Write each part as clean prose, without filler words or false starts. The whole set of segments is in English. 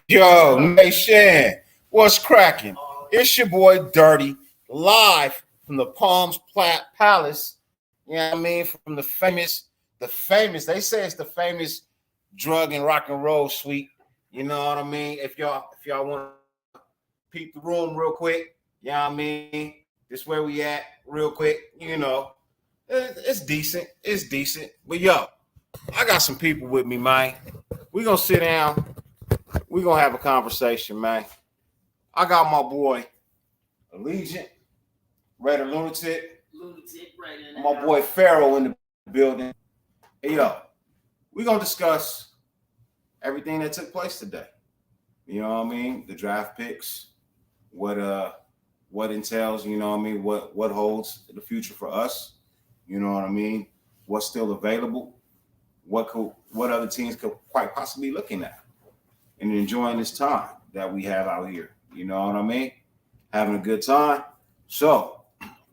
Yo, Nation, what's cracking? It's your boy Dirty, live from the Palms Palace. You know what I mean? From the famous. They say it's the famous drug and rock and roll suite. You know what I mean? If y'all want to peep the room real quick, you know what I mean? This where we at, real quick. It's decent. It's decent. But yo, I got some people with me, man. We gonna sit down. We gonna have a conversation, man. I got my boy Allegiant, Raider Lunatic right in my boy Pharaoh in the building. Hey yo, we gonna discuss everything that took place today. You know what I mean? The draft picks, what entails, you know what I mean, what holds the future for us, you know what I mean, what's still available, what other teams could quite possibly be looking at and enjoying this time that we have out here. You know what I mean? Having a good time. So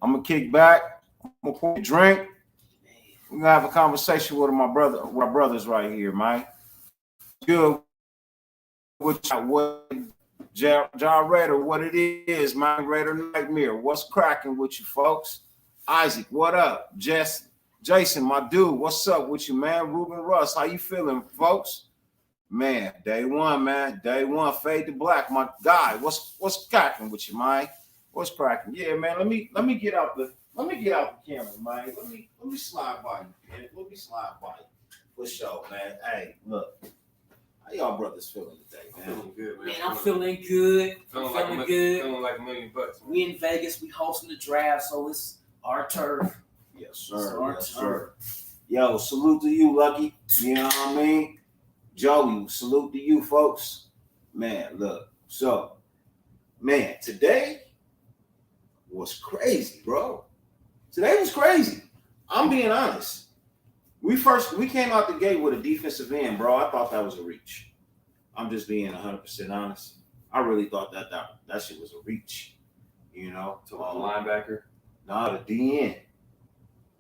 I'm gonna kick back, I'm gonna pour a drink. We're gonna have a conversation with my brothers right here, man. Good what John Raider, what it is, man. Raider Nightmare. What's cracking with you folks? Isaac, what up? Jason, my dude, what's up with you, man? Ruben Russ, how you feeling, folks? Man, day one, man. Day one, fade to black. My guy, what's cracking with you, man? What's cracking? Yeah, man. Let me get out the camera, man. Let me slide by you, man. Let me slide by you. For sure, man. Hey, look. How y'all brothers feeling today, man? Feeling good, man. Man, I'm feeling good. Feeling Good. Feeling like $1 million. Man. We in Vegas. We hosting the draft, so it's our turf. Yes, sir. Yes, sir. Yo, salute to you, Lucky. You know what I mean? Joey, salute to you, folks. Man, look. So, man, today was crazy, bro. Today was crazy. I'm being honest. We came out the gate with a defensive end, bro. I thought that was a reach. I'm just being 100% honest. I really thought that shit was a reach. You know, to a linebacker. Nah, the DN.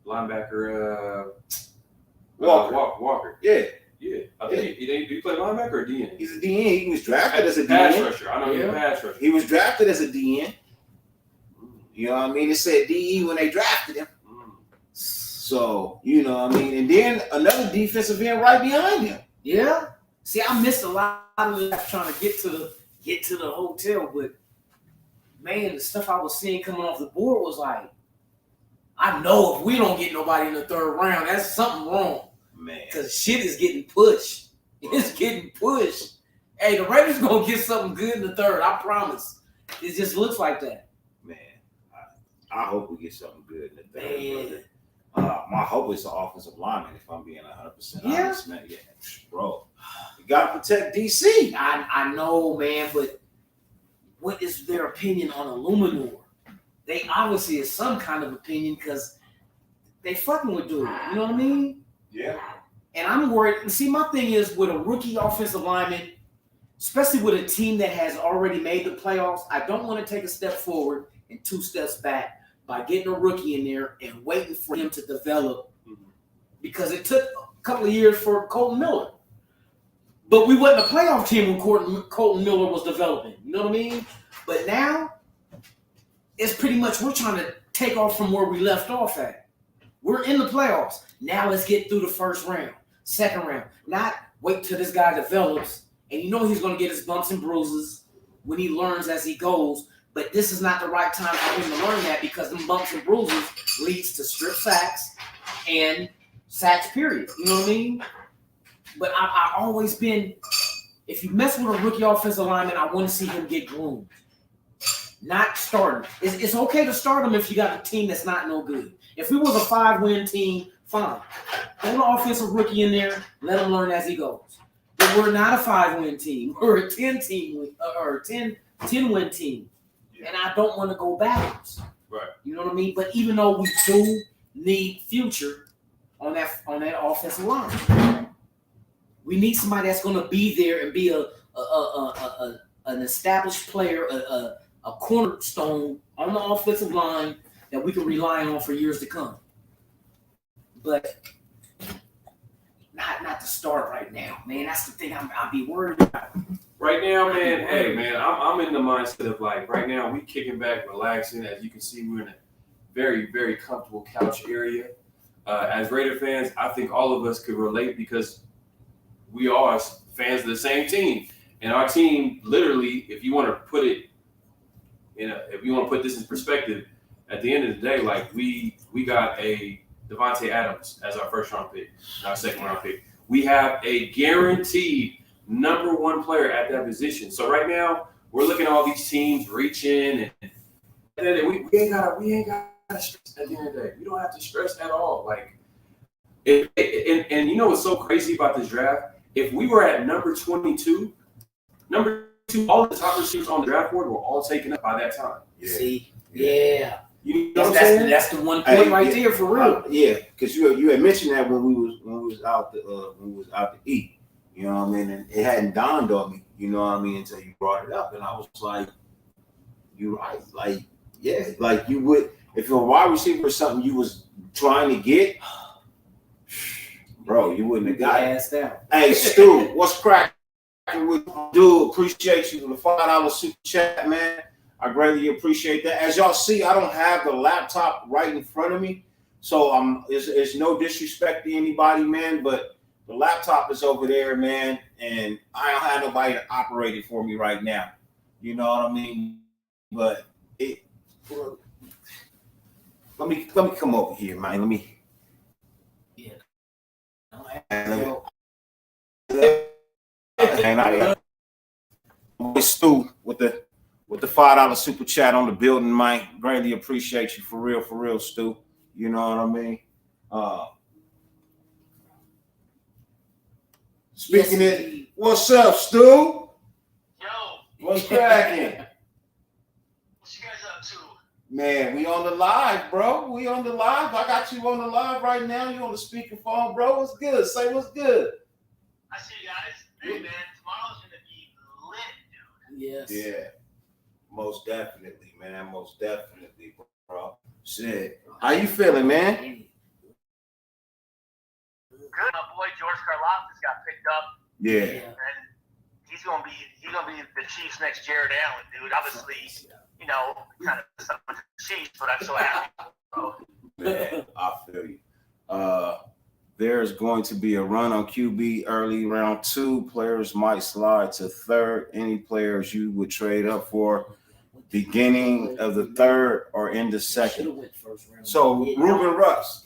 Linebacker. Walker. Yeah. I think he play linebacker or DN? He's a DN. He was drafted as a DN. Pass rusher. I know he's a pass rusher. He was drafted as a DN. You know what I mean? It said DE when they drafted him. So, you know what I mean? And then another defensive end right behind him. Yeah. See, I missed a lot of that trying to get to the hotel, but man, the stuff I was seeing coming off the board was like, I know if we don't get nobody in the third round, that's something wrong. Man. Because shit is getting pushed. It's getting pushed. Hey, the Raiders gonna get something good in the third, I promise. It just looks like that. Man, I hope we get something good in the third, brother. My hope is the offensive lineman, if I'm being 100% honest, man. Yeah, bro. You got to protect DC. I know, man, but what is their opinion on Illuminor? They obviously is some kind of opinion because they fucking with dude. You know what I mean? Yeah. And I'm worried. See, my thing is with a rookie offensive lineman, especially with a team that has already made the playoffs, I don't want to take a step forward and 2 steps back by getting a rookie in there and waiting for him to develop, because it took a couple of years for Colton Miller. But we wasn't a playoff team when Colton Miller was developing. You know what I mean? But now, it's pretty much we're trying to take off from where we left off at. We're in the playoffs. Now let's get through the first round, second round. Not wait till this guy develops. And you know he's going to get his bumps and bruises when he learns as he goes. But this is not the right time for him to learn that, because them bumps and bruises leads to strip sacks and sacks, period. You know what I mean? But I always been, if you mess with a rookie offensive lineman, I want to see him get groomed. Not start him. It's okay to start him if you got a team that's not no good. If we was a 5-win team, fine. Throw the offensive rookie in there, let him learn as he goes. But we're not a 5-win team. We're a 10-team or a 10-win team. And I don't want to go backwards. Right. You know what I mean? But even though we do need future on that offensive line, we need somebody that's going to be there and be an established player, a cornerstone on the offensive line that we can rely on for years to come. But not to start right now, man. That's the thing I'll be worried about. Right now, man. Hey, man, I'm in the mindset of like right now we kicking back, relaxing. As you can see, we're in a very, very comfortable couch area. As Raider fans, I think all of us could relate because we are fans of the same team, and our team literally, if you want to put it, if you want to put this in perspective, at the end of the day, like we got a Devontae Adams as our first round pick, our second round pick. We have a guaranteed number one player at that position. So right now, we're looking at all these teams reaching, and we ain't got to stress at the end of the day. We don't have to stress at all. Like, and you know what's so crazy about this draft? If we were at number 22, all the top receivers on the draft board were all taken up by that time. Yeah. See, yeah. You know what I'm saying? That's the one point right there for real. Yeah, because you had mentioned that when we was out to eat. You know what I mean? And it hadn't dawned on me, you know what I mean, until you brought it up. And I was like, you're right. Like, yeah, like you would, if you're a wide receiver or something you was trying to get, bro, you wouldn't have got it. Hey, Stu, what's cracking with you? Dude, appreciate you for the $5 super chat, man. I greatly appreciate that. As y'all see, I don't have the laptop right in front of me. So it's no disrespect to anybody, man, but the laptop is over there, man, and I don't have nobody to operate it for me right now. You know what I mean? But let me come over here, man. Let me. Yeah. Stu with the $5 super chat on the building, man. Greatly appreciate you for real, Stu. You know what I mean? Speaking it, what's up, Stu? Yo. What's cracking? What you guys up to? Man, we on the live, bro. We on the live. I got you on the live right now. You on the speakerphone, bro. What's good? Say what's good. I see you guys. Hey, man, tomorrow's going to be lit, dude. Yes. Yeah, most definitely, man. Most definitely, bro. Shit. How you feeling, man? Good. My boy George Karlaftis got picked up, Yeah. and he's gonna be the Chiefs' next Jared Allen, dude. Obviously, you know, kind of something with the Chiefs, but I'm so happy, bro. Man, I feel you. There's going to be a run on QB early round 2. Players might slide to 3rd. Any players you would trade up for beginning of the 3rd or in the 2nd. So Ruben Russ,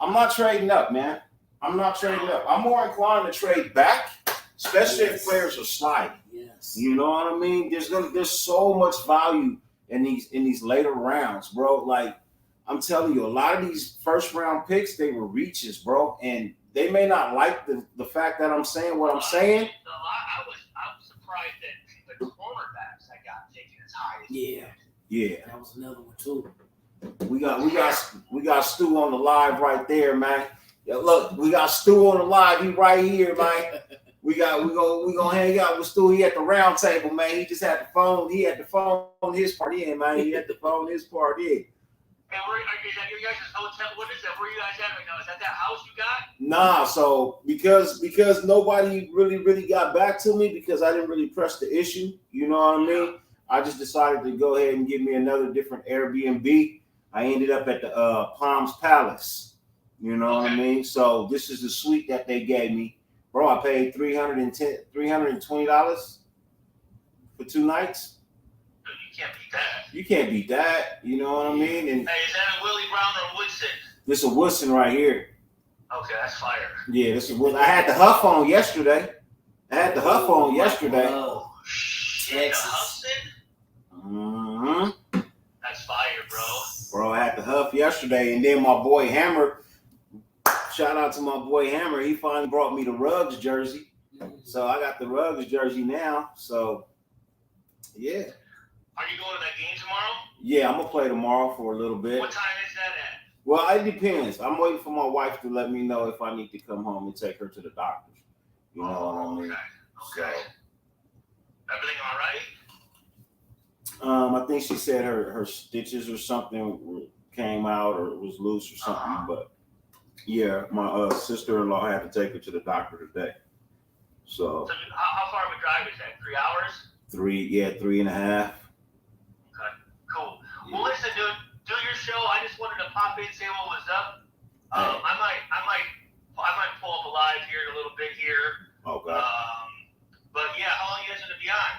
I'm not trading up, man. I'm not trading up. I'm more inclined to trade back, especially if players are sliding. Yes. You know what I mean? There's so much value in these later rounds, bro. Like I'm telling you, a lot of these first round picks, they were reaches, bro, and they may not like the fact that I'm saying what I'm saying. I was surprised that the cornerbacks I got taken as high as Yeah. That was another one too. We got Stu on the live right there, man. Yeah, look, we got Stu on the live. He right here, man. We gonna hang out with Stu. He at the round table, man. He just had the phone. He had the phone his part in, man. He had the phone his part in. Hey, is that your guys' hotel? What is that? Where you guys at right now? Is that house you got? Nah, so because nobody really got back to me because I didn't really press the issue. You know what I mean? I just decided to go ahead and give me another different Airbnb. I ended up at the Palms Palace. You know what I mean? So this is the suite that they gave me. Bro, I paid $320 for 2 nights. You can't beat that. You can't beat that. You know what I mean? And Hey, is that a Willie Brown or Woodson? this is a Woodson right here. Okay, that's fire. Yeah, this is Woodson. I had the Huff on yesterday. Oh, shit, Texas. Hudson? Mm-hmm. That's fire, bro. Bro, I had the Huff yesterday, and then my boy Hammer. Shout out to my boy Hammer. He finally brought me the Ruggs jersey. So I got the Ruggs jersey now. So, yeah. Are you going to that game tomorrow? Yeah, I'm going to play tomorrow for a little bit. What time is that at? Well, it depends. I'm waiting for my wife to let me know if I need to come home and take her to the doctors. You know what I mean? Okay. Everything all right? I think she said her stitches or something came out or was loose or something. But, yeah, my sister-in-law had to take her to the doctor today. So how far of a drive is that? 3 hours? 3.5. Okay, cool. Well, listen, dude, do your show. I just wanted to pop in, say what was up. I might pull up a live here in a little bit here. Okay. But yeah, how long you guys gonna be on?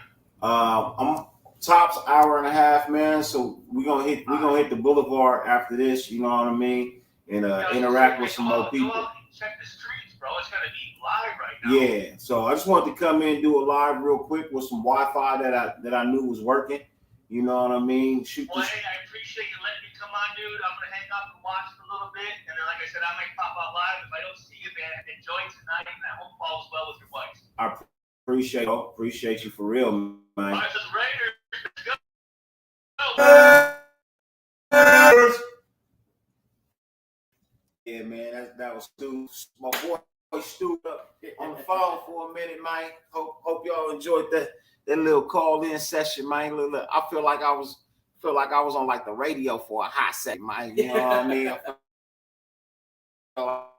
I'm tops hour and a half, man. So we're gonna hit the boulevard after this. You know what I mean? And interact with some more people. Go out and check the streets, bro. It's gonna be live right now. Yeah. So I just wanted to come in and do a live real quick with some Wi-Fi that I knew was working. You know what I mean? Well, hey, I appreciate you letting me come on, dude. I'm gonna hang up and watch for a little bit, and then, like I said, I might pop out live. If I don't see you, man, enjoy tonight, and I hope all is well with your wife. I appreciate you for real, man. All right, so the Raiders, let's go. Yeah, man, that was Stu. My boy Stu up on the phone for a minute, man. Hope y'all enjoyed that little call-in session, man. Look, I feel like I was on like the radio for a hot second, man. You know what I mean? I feel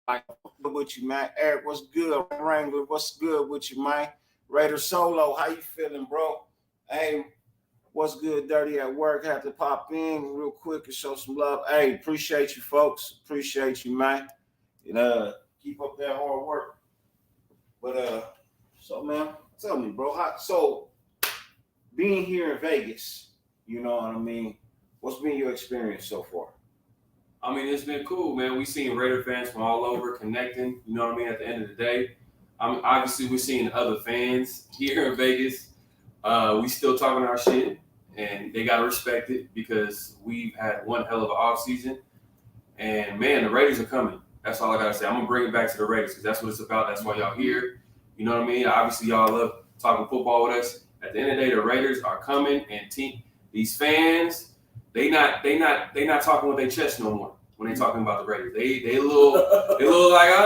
like with you, man. Eric, what's good? Wrangler, what's good with you, man? Raider Solo, how you feeling, bro? Hey, what's good? Dirty at work. Had to pop in real quick and show some love. Hey, appreciate you, folks. Appreciate you, man. And keep up that hard work. But so man, tell me, bro. So being here in Vegas, you know what I mean? What's been your experience so far? I mean, it's been cool, man. We seen Raider fans from all over connecting. You know what I mean? At the end of the day, obviously we're seeing other fans here in Vegas. We still talking our shit, and they gotta respect it because we've had one hell of an off season. And man, the Raiders are coming. That's all I gotta say. I'm gonna bring it back to the Raiders because that's what it's about. That's why y'all here. You know what I mean? Obviously, y'all love talking football with us. At the end of the day, the Raiders are coming, and these fans. They not talking with their chest no more when they talking about the Raiders. They a little like I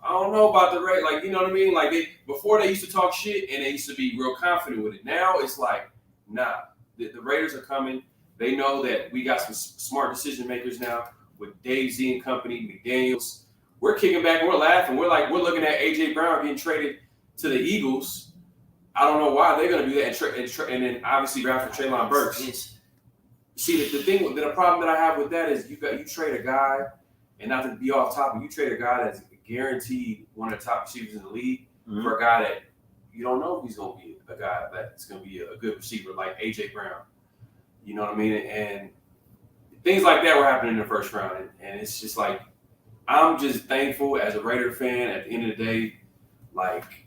don't know about the Raiders. Like, you know what I mean? Like before they used to talk shit and they used to be real confident with it. Now it's like, nah, the Raiders are coming. They know that we got some smart decision makers now with Dave Z and company, McDaniels. We're kicking back and we're laughing. We're looking at AJ Brown getting traded to the Eagles. I don't know why they're gonna do that and then obviously draft for Treylon Burks. See, the problem that I have with that is you trade a guy, and not to be off topic, you trade a guy that's guaranteed one of the top receivers in the league for a guy that you don't know if he's going to be a guy that's going to be a good receiver like A.J. Brown. You know what I mean? And things like that were happening in the first round, and it's just like I'm just thankful as a Raider fan at the end of the day, like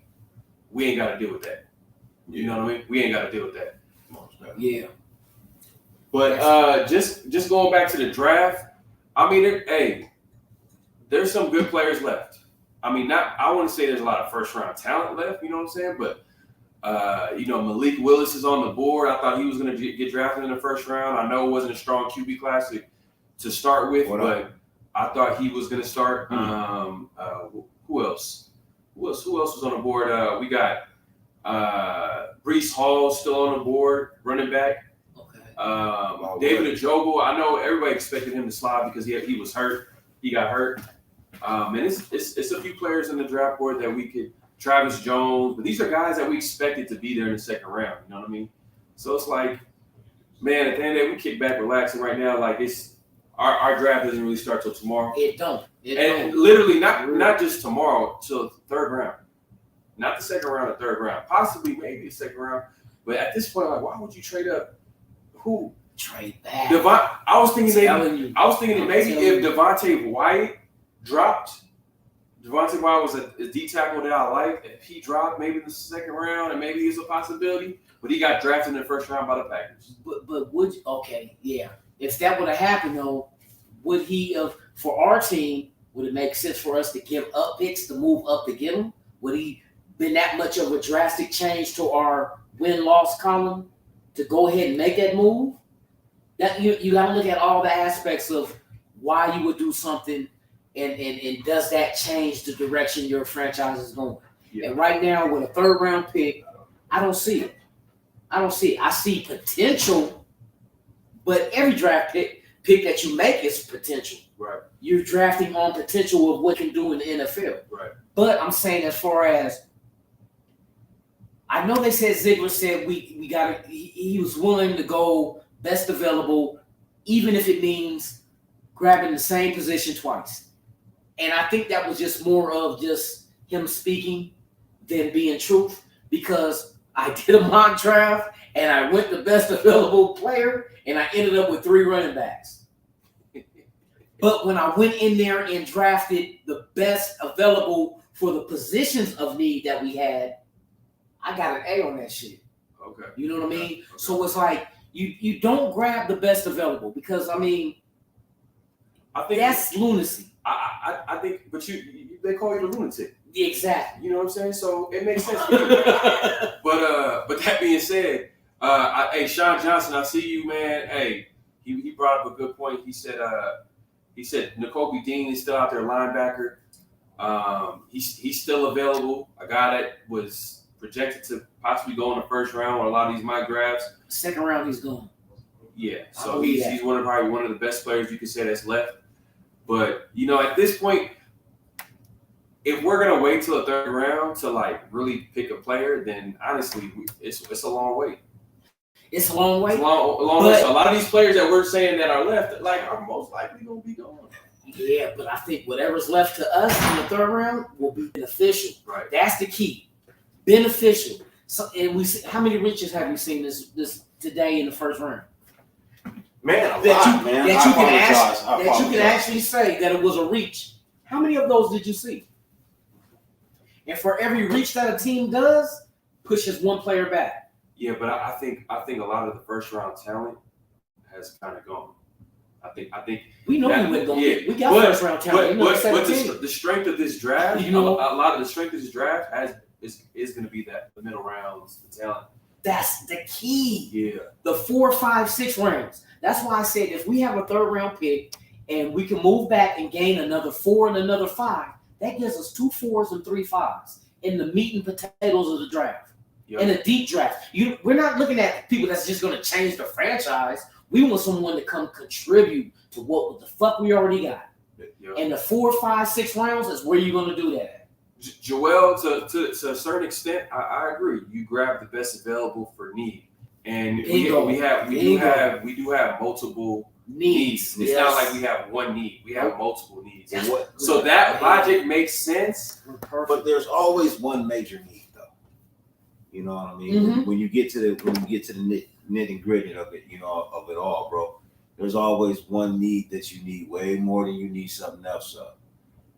we ain't got to deal with that. You know what I mean? We ain't got to deal with that. Yeah. But just going back to the draft, I mean, there's some good players left. I mean, I wouldn't say there's a lot of first round talent left, you know what I'm saying? But Malik Willis is on the board. I thought he was going to get drafted in the first round. I know it wasn't a strong QB class to start with, but I thought he was going to start. Who else? Who else was on the board? We got Breece Hall still on the board, running back. David Ojabo, I know everybody expected him to slide because he was hurt. He got hurt. And it's a few players in the draft board that we could. Travis Jones, but these are guys that we expected to be there in the second round. You know what I mean? So it's like, man, at the end of the day, we kick back relaxing right now. Like it's our draft doesn't really start till tomorrow. It don't. Literally not just tomorrow, till the third round. Not the second round, the third round. Possibly maybe the second round. But at this point, like, why would you trade up? Who? Trade back. I was thinking maybe if Devontae Wyatt dropped, Devontae Wyatt was a D tackle that I like. If he dropped maybe in the second round, and maybe it's a possibility, but he got drafted in the first round by the Packers. But would if that would have happened though, would he have for our team? Would it make sense for us to give up picks to move up to get him? Would he been that much of a drastic change to our win-loss column to go ahead and make that move? That you got to look at all the aspects of why you would do something, and does that change the direction your franchise is going? Yeah. And right now, with a third-round pick, I don't see it. I see potential, but every draft pick pick that you make is potential. Right. You're drafting on potential of what can do in the NFL. Right. But I'm saying as far as I know they said Ziegler said we got he was willing to go best available, even if it means grabbing the same position twice. And I think that was just more of just him speaking than being truth, because I did a mock draft and I went the best available player and I ended up with 3 running backs. But when I went in there and drafted the best available for the positions of need that we had, I got an A on that shit. Okay. You know what I mean? Okay. So it's like you don't grab the best available, because I mean I think that's lunacy. I think, but you they call you the lunatic. Exactly. You know what I'm saying? So it makes sense. But that being said, hey, Sean Johnson, I see you, man. Hey, he brought up a good point. He said Nakobe Dean is still out there, linebacker. He's still available. A guy that was projected to possibly go in the first round on a lot of these mock drafts. Second round, he's gone. Yeah, I so believe that. he's probably one of the best players you could say that's left. But at this point, if we're gonna wait till the third round to like really pick a player, then honestly, it's a long wait. It's a long way. It's a long way. So a lot of these players that we're saying that are left, like, are most likely gonna be gone. Yeah, but I think whatever's left to us in the third round will be beneficial. Right. That's the key. Beneficial. So, and we see, how many reaches have you seen this today in the first round? Man, That you I can actually say that it was a reach. How many of those did you see? And for every reach that a team does, pushes one player back. Yeah, but I think a lot of the first round talent has kind of gone. I think We know that, we went yeah, we got first round talent. But the strength of this draft, You know, a lot of the strength of this draft is going to be that the middle rounds, the talent. that's the key. Yeah. The 4, 5, 6 rounds. That's why I said if we have a third round pick and we can move back and gain another 4 and another 5, that gives us 2 4s and 3 5s in the meat and potatoes of the draft. Yep. In a deep draft. We're not looking at people that's just going to change the franchise. We want someone to come contribute to what the fuck we already got. Yep. And the 4, 5, 6 rounds is where you're going to do that at. Joel, to a certain extent, I agree. You grab the best available for need, and we do have multiple needs. It's not like we have one need. We have multiple needs. So that logic makes sense. But there's always one major need, though. You know what I mean? Mhm. When you get to the nitty gritty of it, of it all, bro. There's always one need that you need way more than you need something else.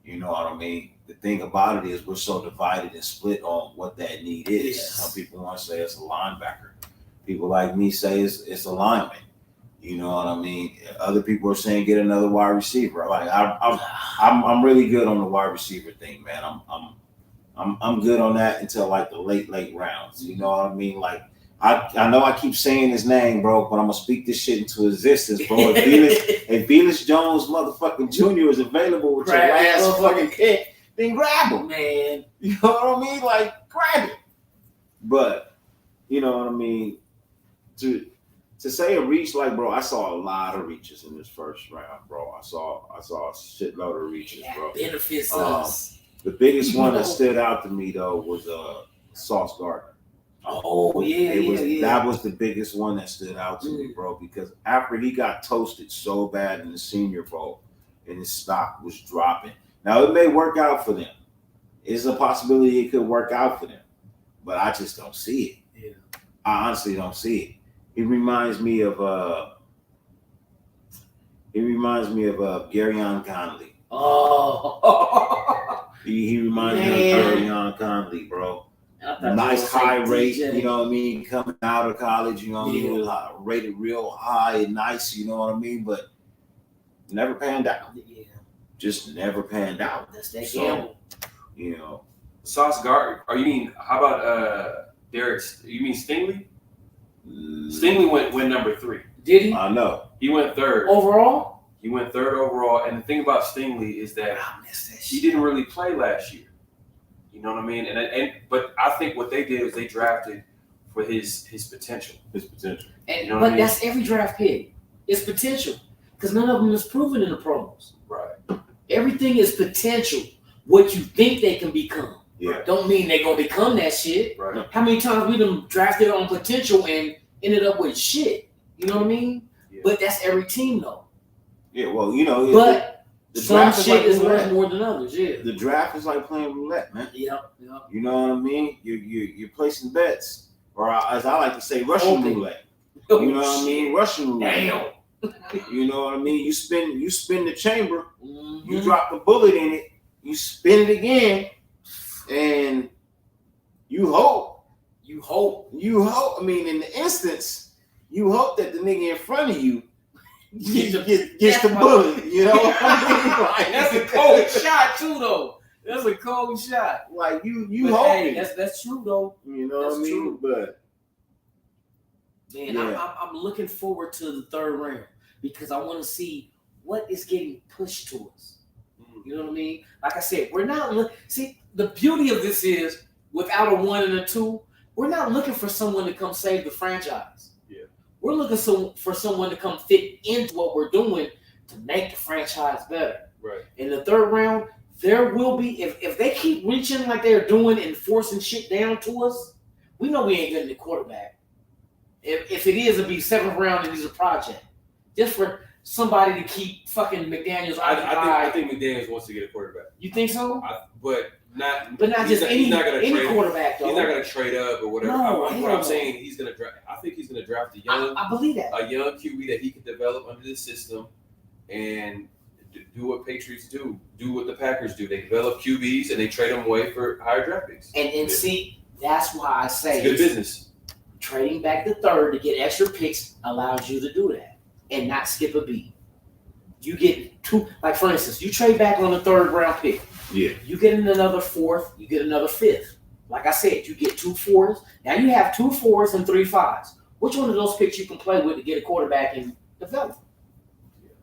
You know what I mean? The thing about it is we're so divided and split on what that need is. Yes. Some people want to say it's a linebacker. People like me say it's a lineman. You know what I mean? Other people are saying get another wide receiver. Like I'm really good on the wide receiver thing, man. I'm good on that until like the late rounds. You know what I mean? Like I know I keep saying his name, bro, but I'm gonna speak this shit into existence, bro. If Velus Jones motherfucking Jr. is available with your last fucking pick, then grab him, Man. You know what I mean? Like grab it. But you know what I mean? To say a reach, like, bro, I saw a lot of reaches in this first round, bro. I saw a shitload of reaches, bro. Benefits us. The biggest one that stood out to me though was Sauce Gardner. Oh yeah. That was the biggest one that stood out to me, bro, because after he got toasted so bad in the Senior Bowl and his stock was dropping. Now it may work out for them. It's a possibility it could work out for them, but I just don't see it. Yeah. I honestly don't see it. He reminds me of Garyon Conley. Oh. He reminds me of Garyon Conley, bro. Nice high rate, DJ. you know what I mean? Coming out of college, you know what I mean? Rated real high and nice, you know what I mean? But never panned out. Yeah. Just never panned out. That's that So, gamble. you know. Sauce Gardner. Or you mean how about Derek? You mean Stingley? Stingley went number 3. Did he? I know. He went 3rd. Overall? He went 3rd overall. And the thing about Stingley is that I missed that he shit. didn't really play last year. You know what I mean? But I think what they did is they drafted for his potential. His potential. And, You know what but I mean? that's every draft pick. It's potential. Because none of them is proven in the pros. Right. Everything is potential. What you think they can become. Yeah. Don't mean they're going to become that shit. Right. How many times we done drafted on potential and ended up with shit? You know what I mean? Yeah. But that's every team, though. Yeah, well, you know, But the some draft shit is roulette. worth more than others, yeah. The draft is like playing roulette, man. Yep. You know what I mean? You're placing bets, or as I like to say, Russian Hoping. roulette. You know what I mean? Russian roulette. Damn. You know what I mean? You spin the chamber, Mhm. you drop the bullet in it, you spin it again, and you hope. You hope. I mean, in the instance, you hope that the nigga in front of you gets That's the my- bullet. You know what I mean? Like, That's a cold shot, too, though. That's a cold shot. Like you But hoping. hey, that's true, though. You know what I that's mean? true. But Man, Yeah. I'm looking forward to the third round because I want to see what is getting pushed to us. You know what I mean? Like I said, we're not see, the beauty of this is without a 1 and a 2, we're not looking for someone to come save the franchise. Yeah. We're looking for someone to come fit into what we're doing to make the franchise better. Right. In the third round, there will be if they keep reaching like they're doing and forcing shit down to us, we know we ain't getting the quarterback. If it is, it'll be 7th round and he's a project. Just for somebody to keep fucking McDaniels occupied. I think McDaniels wants to get a quarterback. You think so? But not Just any he's not gonna any trade, quarterback though. He's not going to trade up or whatever. No, what hell I'm no. saying, he's going to draft. I think he's going to draft I believe that. a young QB that he can develop under the system and do what Patriots do what the Packers do. They develop QBs and they trade them away for higher draft picks. And see, that's why I say It's good business. trading back the third to get extra picks allows you to do that and not skip a beat. You get 2, like for instance, you trade back on the 3rd round pick. yeah, You get another 4th, you get another 5th. Like I said, you get 2 4s. Now you have 2 4s and 3 5s. Which one of those picks you can play with to get a quarterback and develop?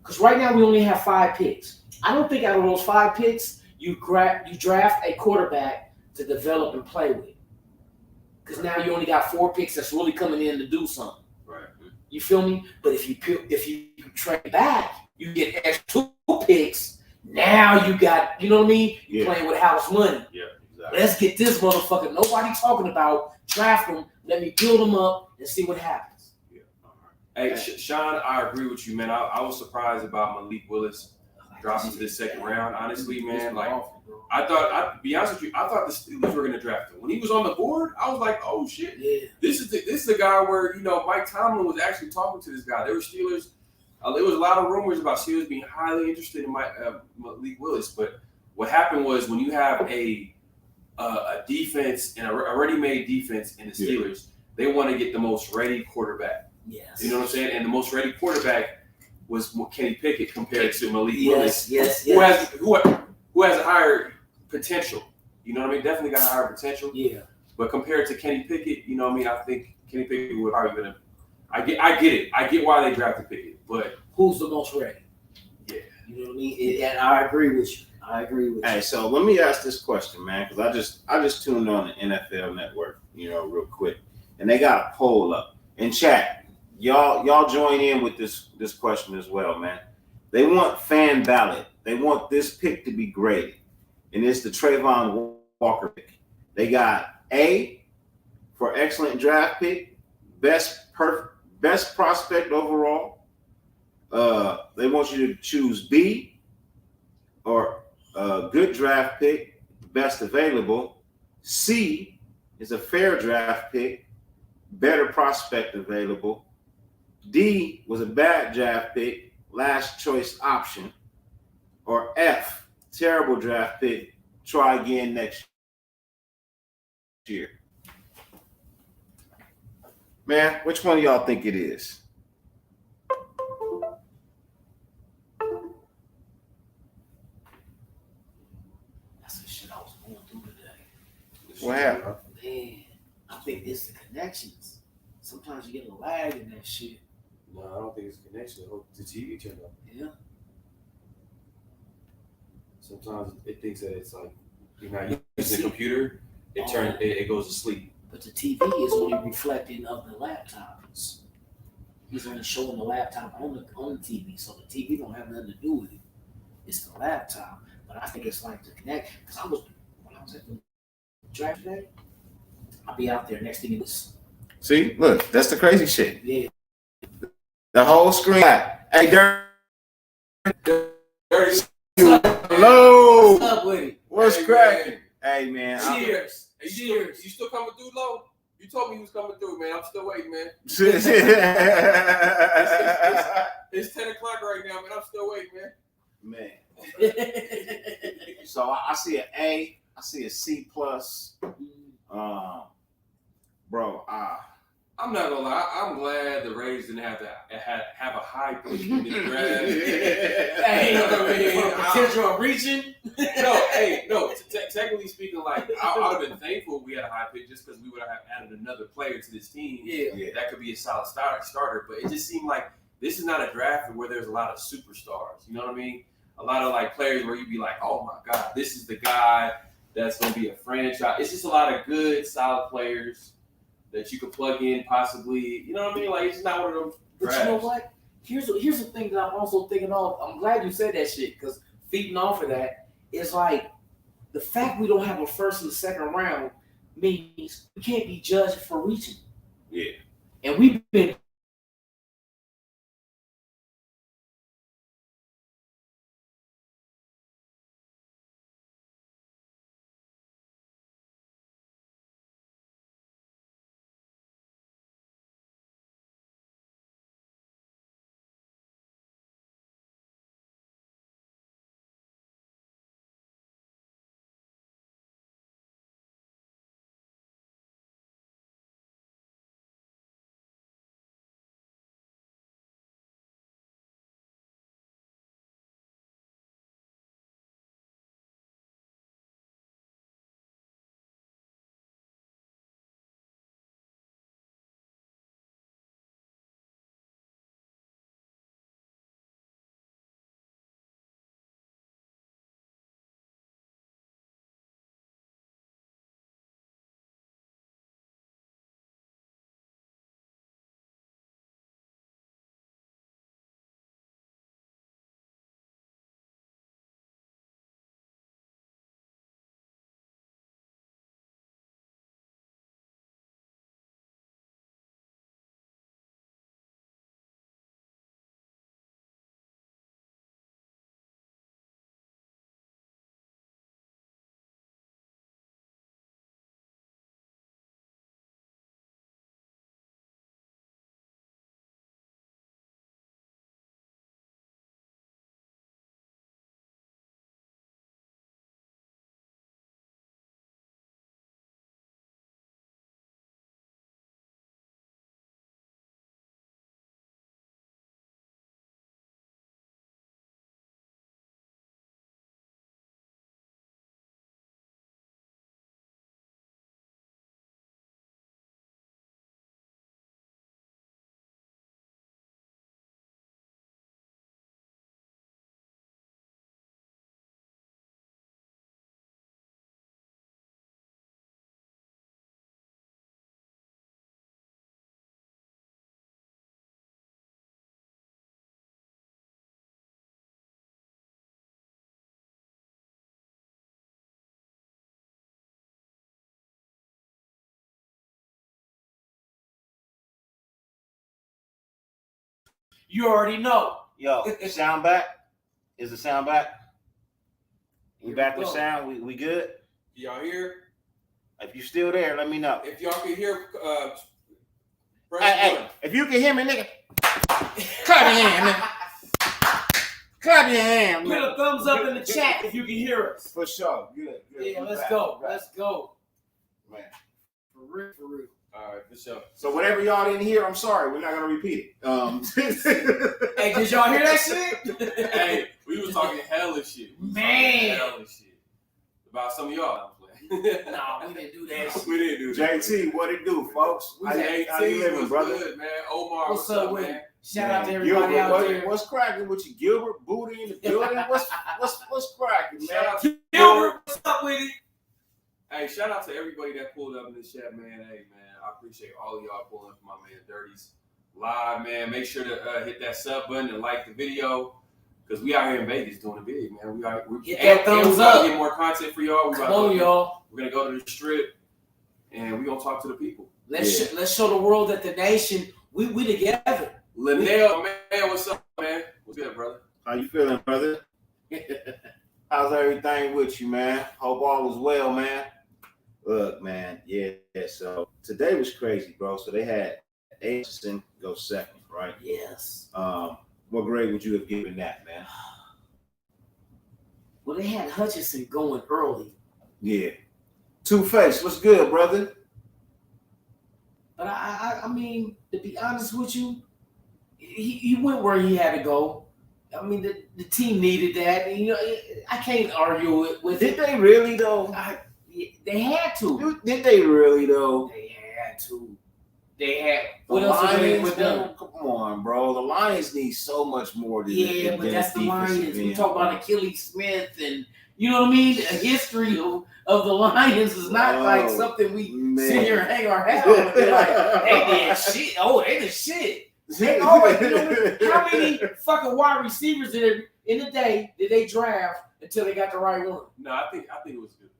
Because right now we only have 5 picks. I don't think out of those 5 picks, you draft a quarterback to develop and play with. Because now you only got 4 picks that's really coming in to do something. Right. You feel me? But if you trade back, you get extra 2 picks. Now you got, you know what I mean? You're Yeah. playing with house money. yeah, exactly. Let's get this motherfucker. Nobody talking about draft him. Let me build him up and see what happens. Yeah. All right. Hey, Sean, I agree with you, man. I was surprised about Malik Willis dropping to the 2nd round. Honestly, man, like to be honest with you, I thought the Steelers were going to draft him. When he was on the board, I was like, oh shit, Yeah. this is the guy where Mike Tomlin was actually talking to this guy. There were Steelers. There was a lot of rumors about Steelers being highly interested in Malik Willis, but what happened was when you have a defense and a ready-made defense in the Steelers, they want to get the most ready quarterback. Yes. You know what I'm saying? And the most ready quarterback was Kenny Pickett compared to Malik Willis, Yes. who has a higher potential. You know what I mean? Definitely got a higher potential. Yeah. But compared to Kenny Pickett, you know what I mean? I think Kenny Pickett would probably been I get it. I get why they drafted Pickett, but Who's the most ready? Yeah. You know what I mean? And I agree with you. Hey, so let me ask this question, man, because I just tuned on the NFL Network, real quick, and they got a poll up in chat. Y'all join in with this question as well, man. They want fan ballot. They want this pick to be graded, and it's the Trayvon Walker pick. They got A for excellent draft pick, best prospect overall. They want you to choose B or good draft pick, best available. C is a fair draft pick, better prospect available. D was a bad draft pick, last choice option. Or F, terrible draft pick, try again next year. Man, which one of y'all think it is? That's the shit I was going through today. What happened? Man, I think it's the connections. Sometimes you get a lag in that shit. no, I don't think it's a connection. The TV turned up. Yeah. Sometimes it thinks that it's like you're not using the computer. It goes to sleep. But the TV is only reflecting of the laptops. He's only showing the laptop on the TV, so the TV don't have nothing to do with it. It's the laptop. But I think it's like the connect. Because when I was at the draft day, I'll be out there next thing is See, look, that's the crazy shit. yeah. The whole screen. Hey, Dirty. Hello. What's up with it? What's Hey, cracking? man. Hey, man. Cheers. Hey, Cheers. You still coming through, Low? You told me you was coming through, man. I'm still waiting, man. It's 10 o'clock right now, man. I'm still waiting, man. Man. So I see an A. I see a C plus. Bro, I'm not gonna lie. I'm glad the Raiders didn't have a high pick in the draft. Hey, You know what I mean? for the potential of reaching. No. Technically speaking, like I would have been thankful we had a high pick just because we would have added another player to this team. Yeah. That could be a solid starter. But it just seemed like this is not a draft where there's a lot of superstars. You know what I mean? A lot of like players where you'd be like, oh my God, this is the guy that's gonna be a franchise. It's just a lot of good, solid players that you could plug in possibly. You know what I mean? Like it's not one of them. But you know what? Here's the thing that I'm also thinking of. I'm glad you said that shit because feeding off of that is like the fact we don't have a first and second round means we can't be judged for reaching. Yeah. And we've been you already know. Yo, sound back? Is the sound back? We Here back we with go. sound? We good? Y'all here? If you still there, let me know. If y'all can hear, press Hey, one. hey, if you can hear me, nigga, clap your hand, nigga. Clap your hand, Put nigga. a thumbs up in the chat if you can hear us. For sure. Good. Yeah, We let's back, go. we back. Let's go. Man. For real, for real. All right, for sure. So whatever y'all didn't hear, I'm sorry. We're not gonna repeat it. Hey, did y'all hear that shit? Hey, we was talking hella shit. Man. Hella shit. About some of y'all. I'm playing. Nah, we didn't do that shit. We didn't do that. JT, what it do, folks? We How got you living, what's brother? good, man? Omar, What's up with man? it? Shout out to Man, everybody Gilbert, out there. What's cracking with you, Gilbert? Booty in the building. What's cracking, man? Shout out to Gilbert, what's up with it? Hey, shout out to everybody that pulled up in the chat, man. Hey, man, I appreciate all of y'all pulling up for my man Dirties. live, man. Make sure to hit that sub button and like the video. Because we out here in Vegas doing the big, man. We're Hit that thumbs we about up. to get more content for y'all. Come on, y'all. We're going to go to the strip, and we're going to talk to the people. Let's show the world that the nation, we together. Linnell, man, what's up, man? What's good, brother? How you feeling, brother? How's everything with you, man? Hope all is well, man. Look, man, yeah. So today was crazy, bro. So they had Anderson go second, right? Yes. What grade would you have given that, man? Well, they had Hutchinson going early. Yeah. Two-Face, what's good, brother? But I mean, to be honest with you, he went where he had to go. I mean, the team needed that. And, you know, I can't argue it with Did it. they really, though? They had to. Did they really, though? They had to. They had. The What else was they Lions, with them? man, come on, bro. The Lions need so much more than Yeah, than but a that's the defensive Lions. We end, talk about bro. Achilles Smith and you know what I mean. The history of the Lions is not like something we sit here and hang our hat on and be like, they did shit. Oh, they did shit. They always, you know, how many fucking wide receivers in the day did they draft until they got the right one? No, I think it was a good pick.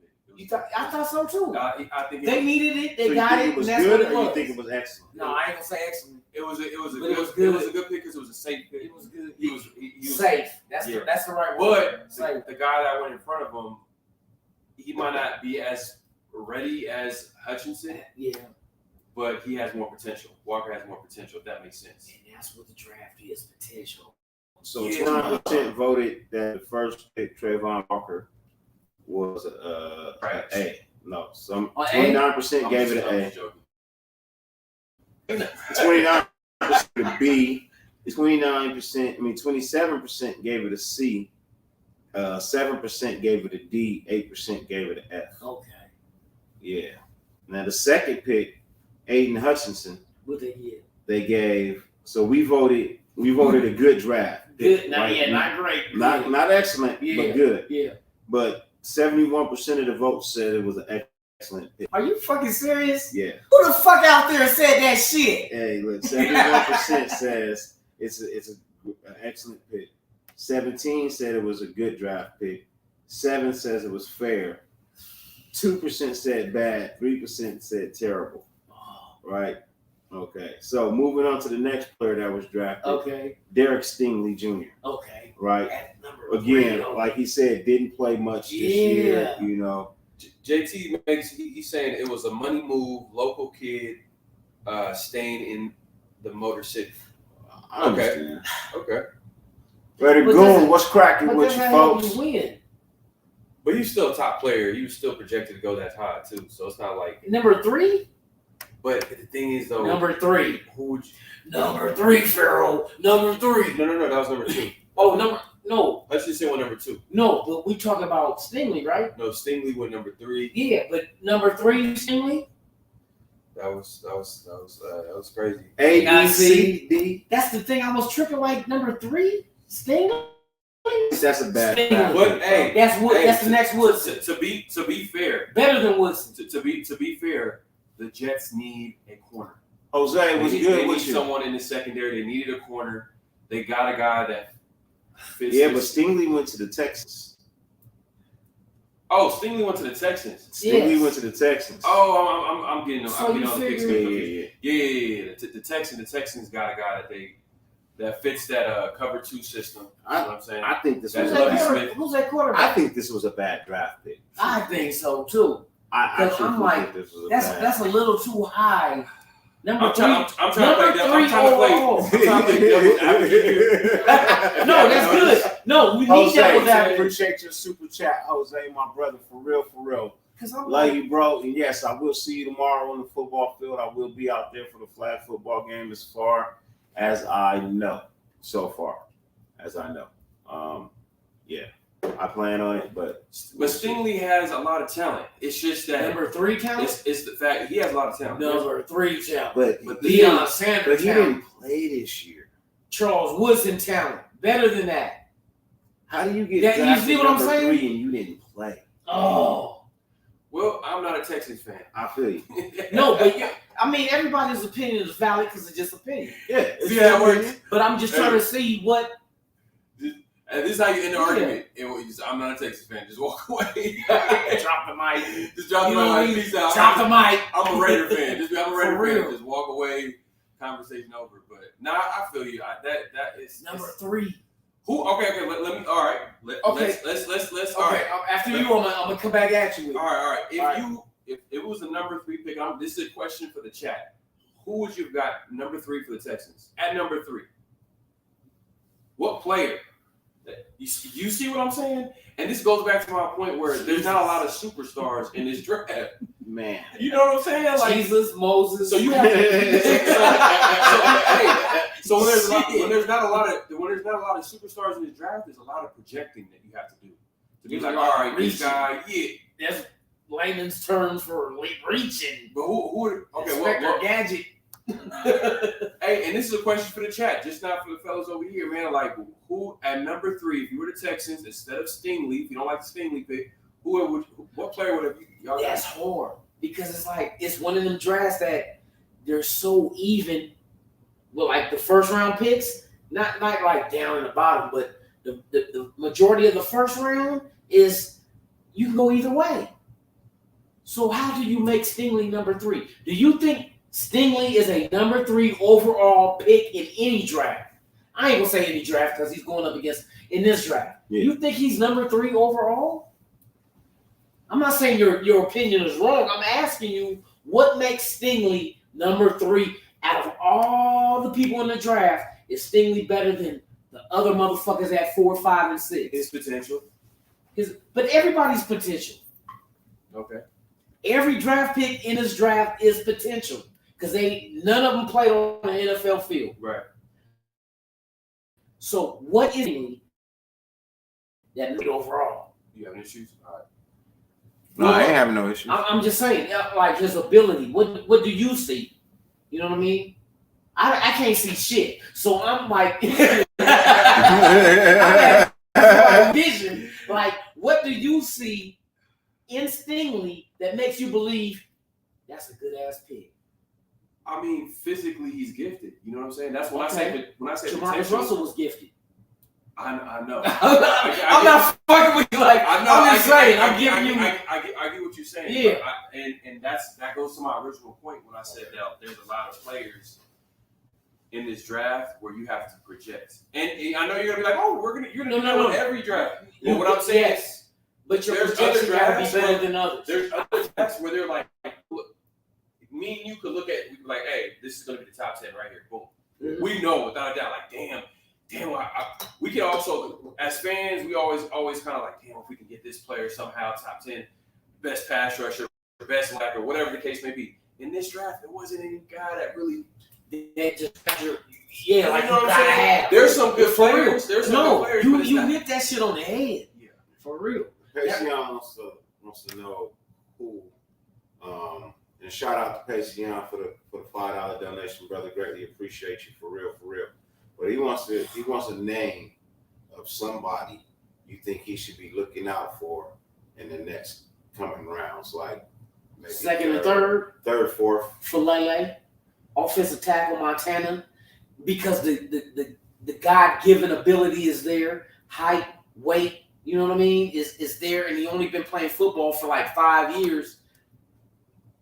I thought so too. I think They needed it. They So got you think it. was And that's good, what it or was. you think it was excellent? No, I ain't gonna say excellent. it was a But good it was it good. was a good pick because it was a safe pick. It was good. He was Safe. That's yeah. the right word. But Safe. the guy that went in front of him, he might not be as ready as Hutchinson, Yeah. but he has more potential. Walker has more potential, if that makes sense. And that's what the draft is, potential. So Yeah. 29% voted that the first pick, Trayvon Walker, was Trash. an A. No, some A? 29% gave it I'm an just joking. A. 29% a B. 27% gave it a C. 7% gave it a D. 8% gave it an F. Okay. Yeah. Now the second pick, Aiden Hutchinson, What they get? they gave. So we voted a good draft. Good. Not right? yeah, not great. Not excellent, Yeah. but good. Yeah. But 71% of the votes said it was an excellent pick. Are you fucking serious? Yeah. Who the fuck out there said that shit? Hey, look, 71% says it's an excellent pick. 17 said it was a good draft pick. 7 says it was fair. 2% said bad. 3% said terrible. Oh, Right? Okay. So moving on to the next player that was drafted, okay. Derek Stingley Jr. Okay. Right? At number Again, 3, like he said, didn't play much this year. You know, JT makes he's saying it was a money move, local kid, staying in the Motor City. I understand. Okay, Ready, But Goon, doesn't- what's cracking But with that's you how folks? you win. but he's still a top player. He was still projected to go that high too. So it's not like. Number 3? But the thing is though, Number 3. who would you, Number 3, Pharaoh. Number 3. no, that was number 2. Oh, no, Hutchinson went number 2. no. But we talking about Stingley, right? No, Stingley went number 3. Yeah, but number 3, Stingley. That was crazy. A, Now, B, C, D. That's the thing. I was tripping like number 3, Stingley. That's a bad Stingley. draft But pick, hey, That's what. hey, That's the next Woodson. To be fair, Better than Woodson. to be fair, the Jets need a corner. Jose was They good need with you. someone in the secondary. They needed a corner. They got a guy that fits. Yeah, but this- Stingley went to the Texans. Oh, Stingley went to the Texans. Stingley Yes. went to the Texans. Oh, I'm getting So I'm getting you all the picks. figure- Yeah. The Texans got a guy that fits that cover 2 system. You know what I'm saying? I think this That's was Lovie a bad, Smith. Who's that quarterback? I think this was a bad draft pick. I think so too. I Because I'm truthfully like, think this was a That's bad that's a little too high. Number I'm 3. trying to play. I'm trying to play. overall. I'm trying to play devil's advocate here. No, that's good. No, we need Jose, that with I that. appreciate your super chat, Jose, my brother, for real. Because I'm Love like, you, bro. And yes, I will see you tomorrow on the football field. I will be out there for the flag football game as far as I know. So far, as I know. Yeah, I plan on it, but But Stingley has a lot of talent. It's just that number 3 count. it's the fact he has a lot of talent. Number 3 count. but Deion but Sanders he count. didn't play this year. Charles Woodson talent. Better than that. How do you get Yeah, you drafted see what I'm number saying? 3 and you didn't play? Oh Well, I'm not a Texans fan. I feel you. no, but I mean, everybody's opinion is valid because it's just opinion. Yeah, it's See how it your works? But I'm just trying to see what. And this is how you end the Yeah. argument. I'm not a Texas fan. Just walk away. Drop the mic. Just drop the You know what I mic. mean? Peace out. Drop the mic. I'm a Raider fan. I'm a Raider For fan. real. Just walk away. Conversation over. But I feel you. That is Number 3. Who? Okay. Let me. All right. Okay. Let's. All right. After you, I'm gonna come back at you with. All right. All If it was the number 3 pick, this is a question for the chat. Who would you have got number 3 for the Texans? At number 3, what player? You see what I'm saying? And this goes back to my point where there's not a lot of superstars in this draft. man. You know what I'm saying? Like, Jesus, Moses. so you have so when there's not a lot of superstars in this draft, there's a lot of projecting that you have to do. To be There's like, a lot all of right, this reaching. guy, yeah. That's layman's terms for reaching. But who okay, Inspector Gadget. Hey, and this is a question for the chat, just not for the fellas over here, man. Like, who at number 3, if you were the Texans, instead of Stingley, if you don't like the Stingley pick, what player would have y'all That's hard because it's like it's one of them drafts that they're so even. Well, like the first round picks, not like down in the bottom, but the majority of the first round is you can go either way. So how do you make Stingley number 3? Do you think Stingley is a number 3 overall pick in any draft? I ain't gonna say any draft because he's going up against in this draft. Yeah. You think he's number 3 overall? I'm not saying your opinion is wrong. I'm asking you what makes Stingley number 3 out of all the people in the draft. Is Stingley better than the other motherfuckers at 4, 5, and 6? his potential? But everybody's potential. Okay. Every draft pick in this draft is potential because none of them played on the NFL field. Right. So what is it that made overall? You having issues? All right. No, I ain't having no issue. I'm just saying, like his ability. What do you see? You know what I mean? I can't see shit. So I'm like, I have vision. Like, what do you see in Stingley that makes you believe that's a good ass pick? I mean, physically, he's gifted. You know what I'm saying? That's when Okay. I say Jamarcus potential. Russell was gifted. I know. I'm not fucking with you. Like, I know. I'm just saying. I I'm giving you. I get what you're saying. Yeah. But and that goes to my original point when I said that there's a lot of players in this draft where you have to project. And I know you're gonna be like, oh, you're gonna do that with every draft. But what I'm saying is, Yes, but your there's projection other gotta be drafts better where- than others. there's other drafts where they're like, look, me and you could look at, we could be like, hey, this is gonna be the top 10 right here. Boom. Mhm. We know without a doubt, like, damn. We can also, as fans, we always kind of like, damn, if we can get this player somehow top 10, best pass rusher, best linebacker, whatever the case may be. In this draft, there wasn't any guy that really. That just like You you know what I'm gotta saying? have. There's some good For real. players. There's some No, good players. but it's you not- hit that shit on the head. Yeah. For real. Pacion wants to know who. And shout out to Pacion for the $5 donation, brother. Greatly appreciate you for real. But he wants a name of somebody you think he should be looking out for in the next coming rounds, like maybe Second and third fourth. for Lele, offensive tackle Montana, because the God-given ability is there, height, weight, you know what I mean, is there, and he only been playing football for like 5 years.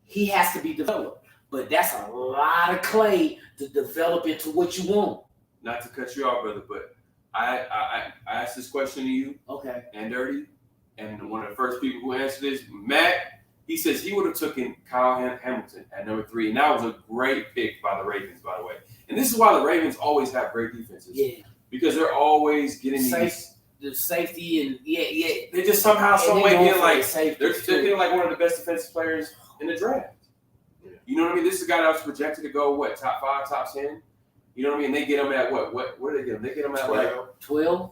He has to be developed, but that's a lot of clay to develop into what you want. Not to cut you off, brother, but I asked this question to you Okay. and Dirty, and one of the first people who answered this, Matt, he says he would have taken Kyle Hamilton at number 3, and that was a great pick by the Ravens, by the way. And this is why the Ravens always have great defenses. Yeah. Because they're always getting The safety and yeah. they just somehow, And some they way going get for like the safety they're too. getting like one of the best defensive players in the draft. Yeah. You know what I mean? This is a guy that was projected to go what, top 5, top 10. You know what I mean? They get him at what? Where do they get him? They get him at like 12.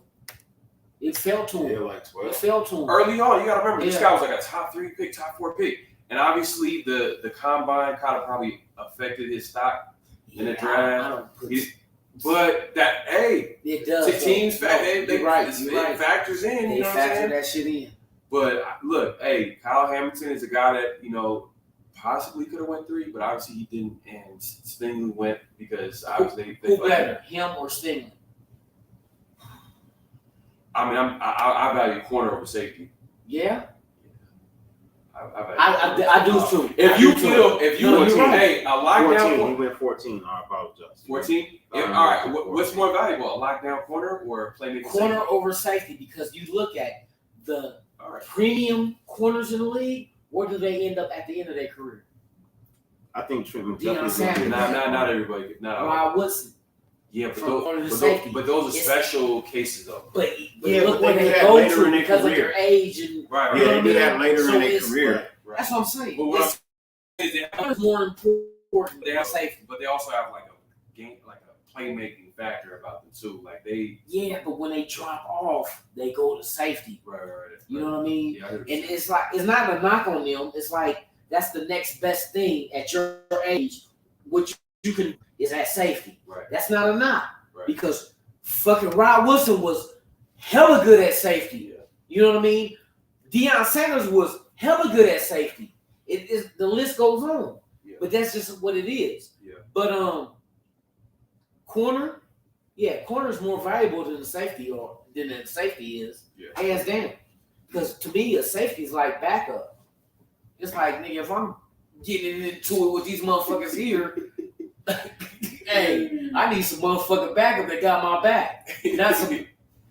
It fell to him. Yeah, like It 12. fell to him. early on. You got to remember, this Yeah. guy was like a top 3 pick, top 4 pick, and obviously the combine kind of probably affected his stock in the Yeah, draft. I don't put He- But that it does. to teams, though. they You're right. it You're right. factors in. They You know what I'm factor saying? that shit in. But look, hey, Kyle Hamilton is a guy that, you know, possibly could have went 3, but obviously he didn't, and Stingley went because obviously Who better, him or Stingley? I mean, I value corner over safety. Yeah, I I do too. If I you do too. feel, if you No, want you're to, right. hey, a lockdown 14. corner. He went 14. I apologize. 14? All Um, right. 14. What's more valuable, a lockdown corner or a playmaking Corner safety? over safety, because you look at the All right. premium corners in the league. Where do they end up at the end of their career? I think Trent Deion McDuffie is Sanders. going to Not everybody. Not all. Rod Woodson. Yeah, but From corner to those, safety. but those are It's- special cases though. But Yeah, look but where they they do that go later to in their because of career. their age and Right. You Yeah, know they what I do mean? that later So in their it's- career. Right. that's what I'm saying. But what I'm It's saying is they have, more important they than have safety. but they also have like a game, like a playmaking factor about them too. Like they. Yeah, but when they drop off, they go to safety. Right. You know what I mean? Yeah, I hear what And you're it's like it's not a knock on them. It's like that's the next best thing at your age, which you can is at safety. Right. That's not a knock Right. because fucking Rod Wilson was hella good at safety. Yeah. You know what I mean? Deion Sanders was hella good at safety. It is the list goes on. Yeah. But that's just what it is. Yeah. But corner, yeah, corner is more valuable than the safety is. Yeah. Hands down. Because to me, a safety is like backup. It's like, nigga, if I'm getting into it with these motherfuckers here, hey, I need some motherfucking backup that got my back. Not some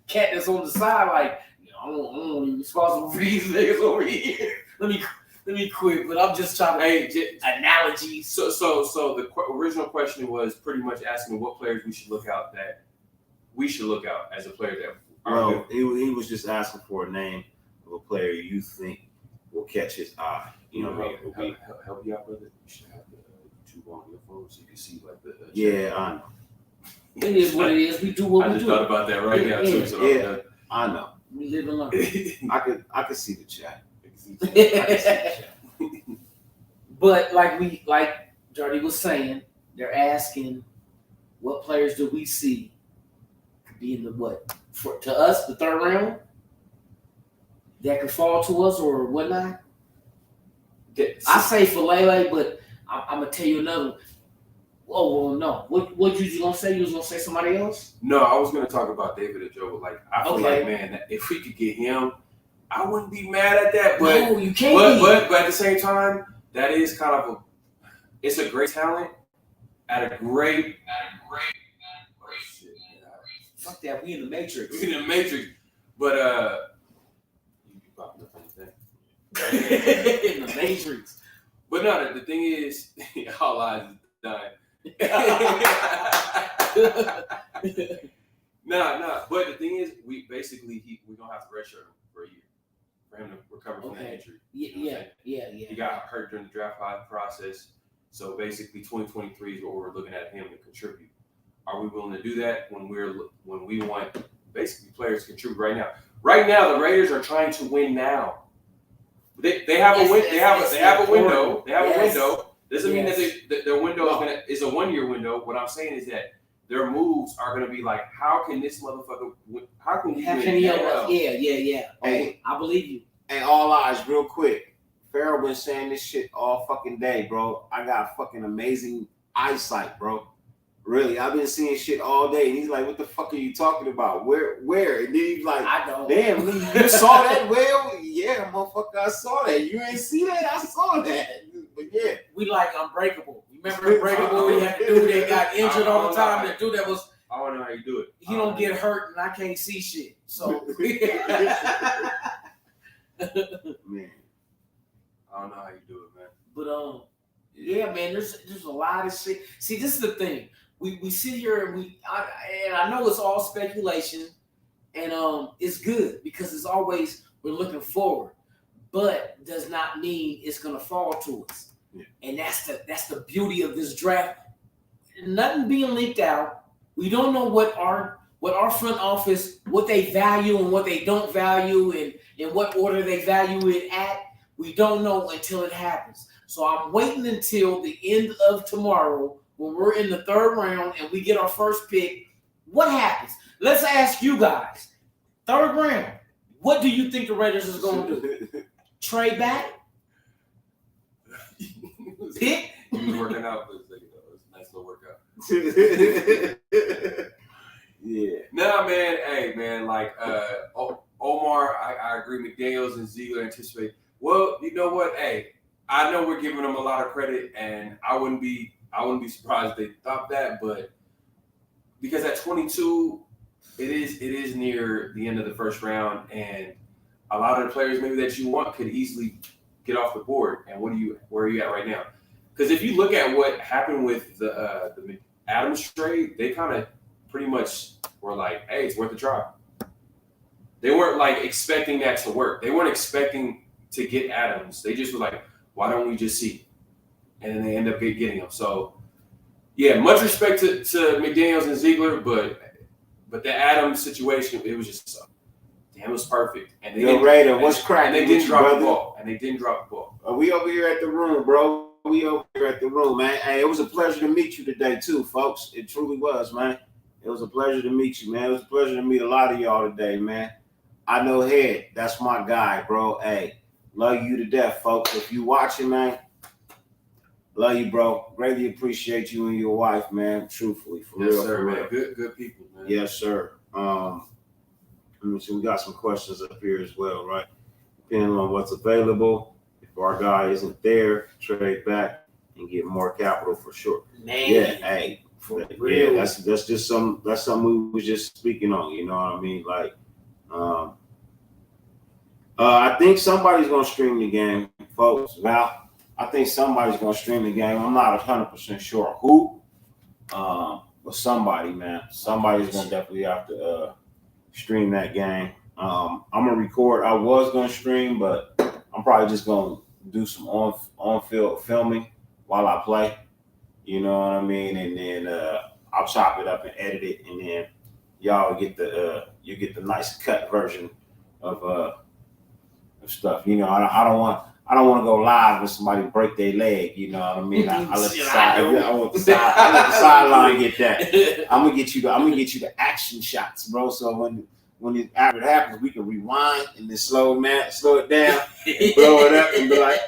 cat that's on the side like, I don't want to be responsible for these niggas over here. Let me quit, but I'm just trying to Hey, analogies. so the original question was pretty much asking what players we should look out as a player that are Well, good. he was just asking for a name of a player you think will catch his eye. You know what I mean? It'll be- help you out, brother. You should have the YouTube on your phone so you can see like the. Yeah, I know. It is what it is. We do what I we just do. thought about that right now too. So Yeah. I know. We live and learn. I could see the chat. But like Dirty was saying, they're asking what players do we see could be in the to us the third round that could fall to us or whatnot. I say Falele, but I'm gonna tell you another one. Oh well, no. What you gonna say? You was gonna say somebody else? No, I was gonna talk about David Ojabo. Like I feel Okay. like, man, that if we could get him, I wouldn't be mad at that. But No, you can't. but at the same time, that is kind of it's a great talent at a great shit. Fuck that. We in the Matrix. In the Matrix, but you popping up on the thing. In the Matrix. But no, the thing is, all eyes is dying. Nah. But the thing is, we gonna have to redshirt him for a year for him to recover from that Okay. injury. You know what I'm Yeah. saying? He got hurt during the draft process, so basically 2023 is what we're looking at him to contribute. Are we willing to do that when we want basically players to contribute right now? Right now, the Raiders are trying to win now. They have a win. They have a window. They have a window. Doesn't mean that their window is a 1 year window. What I'm saying is that their moves are going to be like, how can this motherfucker? How can we How win can he now? Yeah. Hey. I believe you. And all eyes, real quick. Farrell been saying this shit all fucking day, bro. I got fucking amazing eyesight, bro. Really, I've been seeing shit all day. And he's like, what the fuck are you talking about? Where? And then he's like, I don't. damn, you saw that whale? Yeah, motherfucker, I saw that. You ain't see that? I saw that. But yeah. We like Unbreakable. You remember Unbreakable? We had to do that got injured all the time. The dude that was I want to know how you do it. he don't get hurt and I can't see shit. So Man. I don't know how you do it, man. But yeah, man, there's a lot of shit. See, this is the thing. We sit here and I know it's all speculation, and it's good because it's always we're looking forward, but does not mean it's gonna fall to us. Yeah. And that's the beauty of this draft. Nothing being leaked out. We don't know what our front office, what they value and what they don't value, and in what order they value it at. We don't know until it happens. So I'm waiting until the end of tomorrow when we're in the third round and we get our first pick. What happens? Let's ask you guys. Third round. What do you think the Raiders is going to do? Trade back? He was working out, but it was a nice little workout. Yeah. Nah, man. Hey, man. Like Omar, I agree. McDaniels and Ziegler anticipate. Well, you know what? Hey, I know we're giving them a lot of credit, and I wouldn't be surprised if they thought that, but because at 22, it is near the end of the first round, and a lot of the players maybe that you want could easily get off the board. And where are you at right now? Because if you look at what happened with the Adams trade, they kind of pretty much were like, hey, it's worth a try. They weren't like expecting that to work. They weren't expecting to get Adams. They just were like, why don't we just see? And then they end up getting him. So, yeah, much respect to McDaniels and Ziegler, but the Adams situation, it was just damn, it was perfect. And Yo, Raider, what's cracking? And they didn't drop the ball. And they didn't drop the ball. We over here at the room, bro. We over here at the room, man. Hey, it was a pleasure to meet you today, too, folks. It truly was, man. It was a pleasure to meet you, man. It was a pleasure to meet a lot of y'all today, man. I know Head. That's my guy, bro. Hey, love you to death, folks. If you watching, man, love you, bro. Greatly appreciate you and your wife, man. Truthfully, for Yes, real, sir, for man. real. Good people, man. Yes, sir. Let me see. We got some questions up here as well, right? Depending on what's available. If our guy isn't there, trade back and get more capital for sure. Man, Yeah, hey, for real. that's just something we was just speaking on. You know what I mean? Like, I think somebody's gonna stream the game, folks. Val, I think somebody's gonna stream the game. I'm not 100% sure who, but somebody, man, somebody's gonna definitely have to stream that game. I'm gonna record. I was gonna stream, but I'm probably just gonna do some on-field filming while I play. You know what I mean? And then I'll chop it up and edit it, and then y'all get the nice cut version of stuff. You know, I don't want to go live when somebody break their leg. You know what I mean? I let the sideline get that. I'm gonna get you the action shots, bro. So when after it happens, we can rewind and then slow it down, and blow it up, and be like,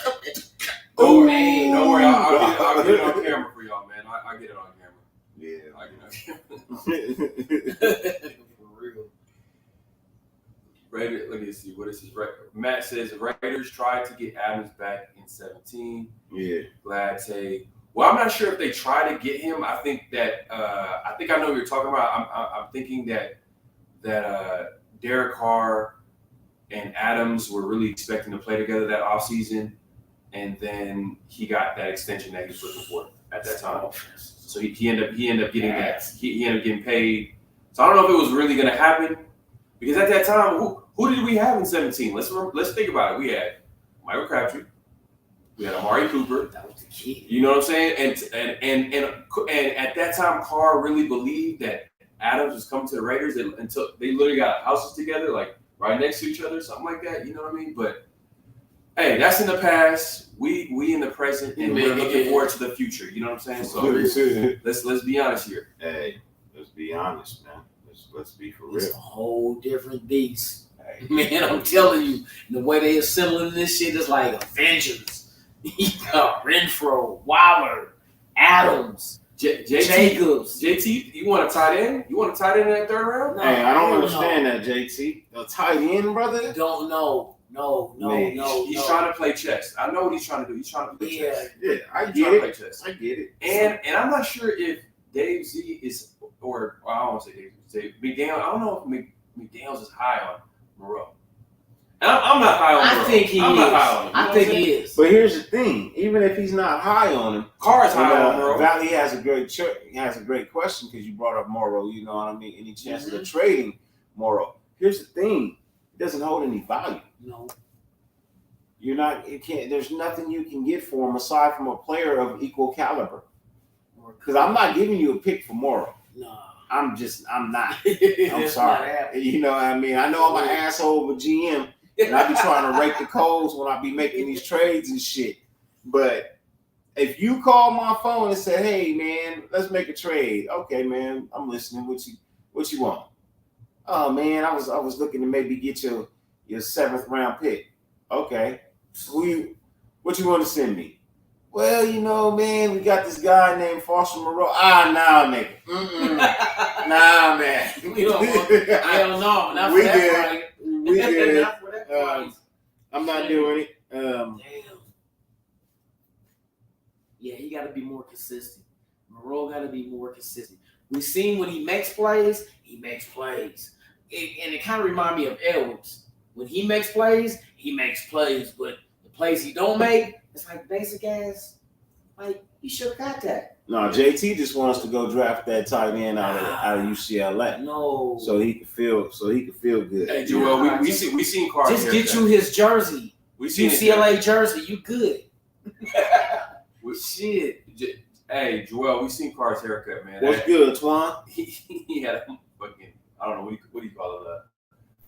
Don't worry, I'll get it on camera for y'all, man. I'll get it on camera. yeah. I'll get it on camera. For real. Raiders, let me see. What is this? Matt says Raiders tried to get Adams back in 17. Yeah. Glad Tay. Well, I'm not sure if they try to get him. I think that I know what you're talking about. I'm thinking that Derek Carr and Adams were really expecting to play together that offseason, and then he got that extension that he was looking for at that time. So he ended up getting that. He ended up getting paid. So I don't know if it was really going to happen, because at that time, who did we have in 17? Let's think about it. We had Michael Crabtree. We had Amari Cooper. That was the key. You know what I'm saying? And at that time, Carr really believed that Adams was coming to the Raiders until they literally got houses together, like right next to each other, something like that. You know what I mean? But hey, that's in the past. We in the present, and we're looking forward to the future. You know what I'm saying? So let's be honest here. Hey, let's be honest, man. Let's be for It's real. a whole different beast. Hey. Man, I'm telling you, the way they assembling this shit is like Avengers. You got Renfro, Waller, Adams, Jacobs. JT, you want a tight end? You want a tight end in that third round? Hey, I don't understand that, JT. A tight end, brother? Don't know. No. He's trying to play chess. I know what he's trying to do. He's trying to play chess. Yeah, I He's get trying to it. play chess. I get it. And I'm not sure if Dave Z is, or I don't want to say Dave McDaniel. I don't know if McDaniels is high on Moreau. And I'm not high on Moreau. I think he I'm is. not high on him. I think he is. But here's the thing: even if he's not high on him, Carr is high on Moreau. Valley has a great question because you brought up Morrow. You know what I mean? Any chances of trading Morrow? Here's the thing: it doesn't hold any value. No. You're not. It can't. There's nothing you can get for him aside from a player of equal caliber. Because I'm not giving you a pick for Morrow. No. I'm not. I'm It's sorry. not happening. You know what I mean? I know I'm an asshole with GM, and I be trying to rake the coals when I be making these trades and shit. But if you call my phone and say, "Hey, man, let's make a trade," okay, man, I'm listening. What you want? Oh man, I was looking to maybe get your 7th round pick. Okay, what you want to send me? well, you know, man, we got this guy named Foster Moreau. Ah, nah, nigga. Nah, man. We don't want hell no, not We for that good. price. We good. Not for that price. I'm not doing it. Damn. Yeah, he got to be more consistent. Moreau got to be more consistent. We've seen when he makes plays, he makes plays. And it kind of reminds me of Edwards. When he makes plays, but the plays he don't make, it's like basic ass. Like, he should have got that. No, JT just wants to go draft that tight end out of UCLA, No. so he could feel good. Hey, Joel, we seen Carr. Just get you his jersey. We seen UCLA jersey. You good. Shit. Hey, Joel, we seen Carr's haircut, man. What's good, Twan? He had a fucking, I don't know, what do you call it?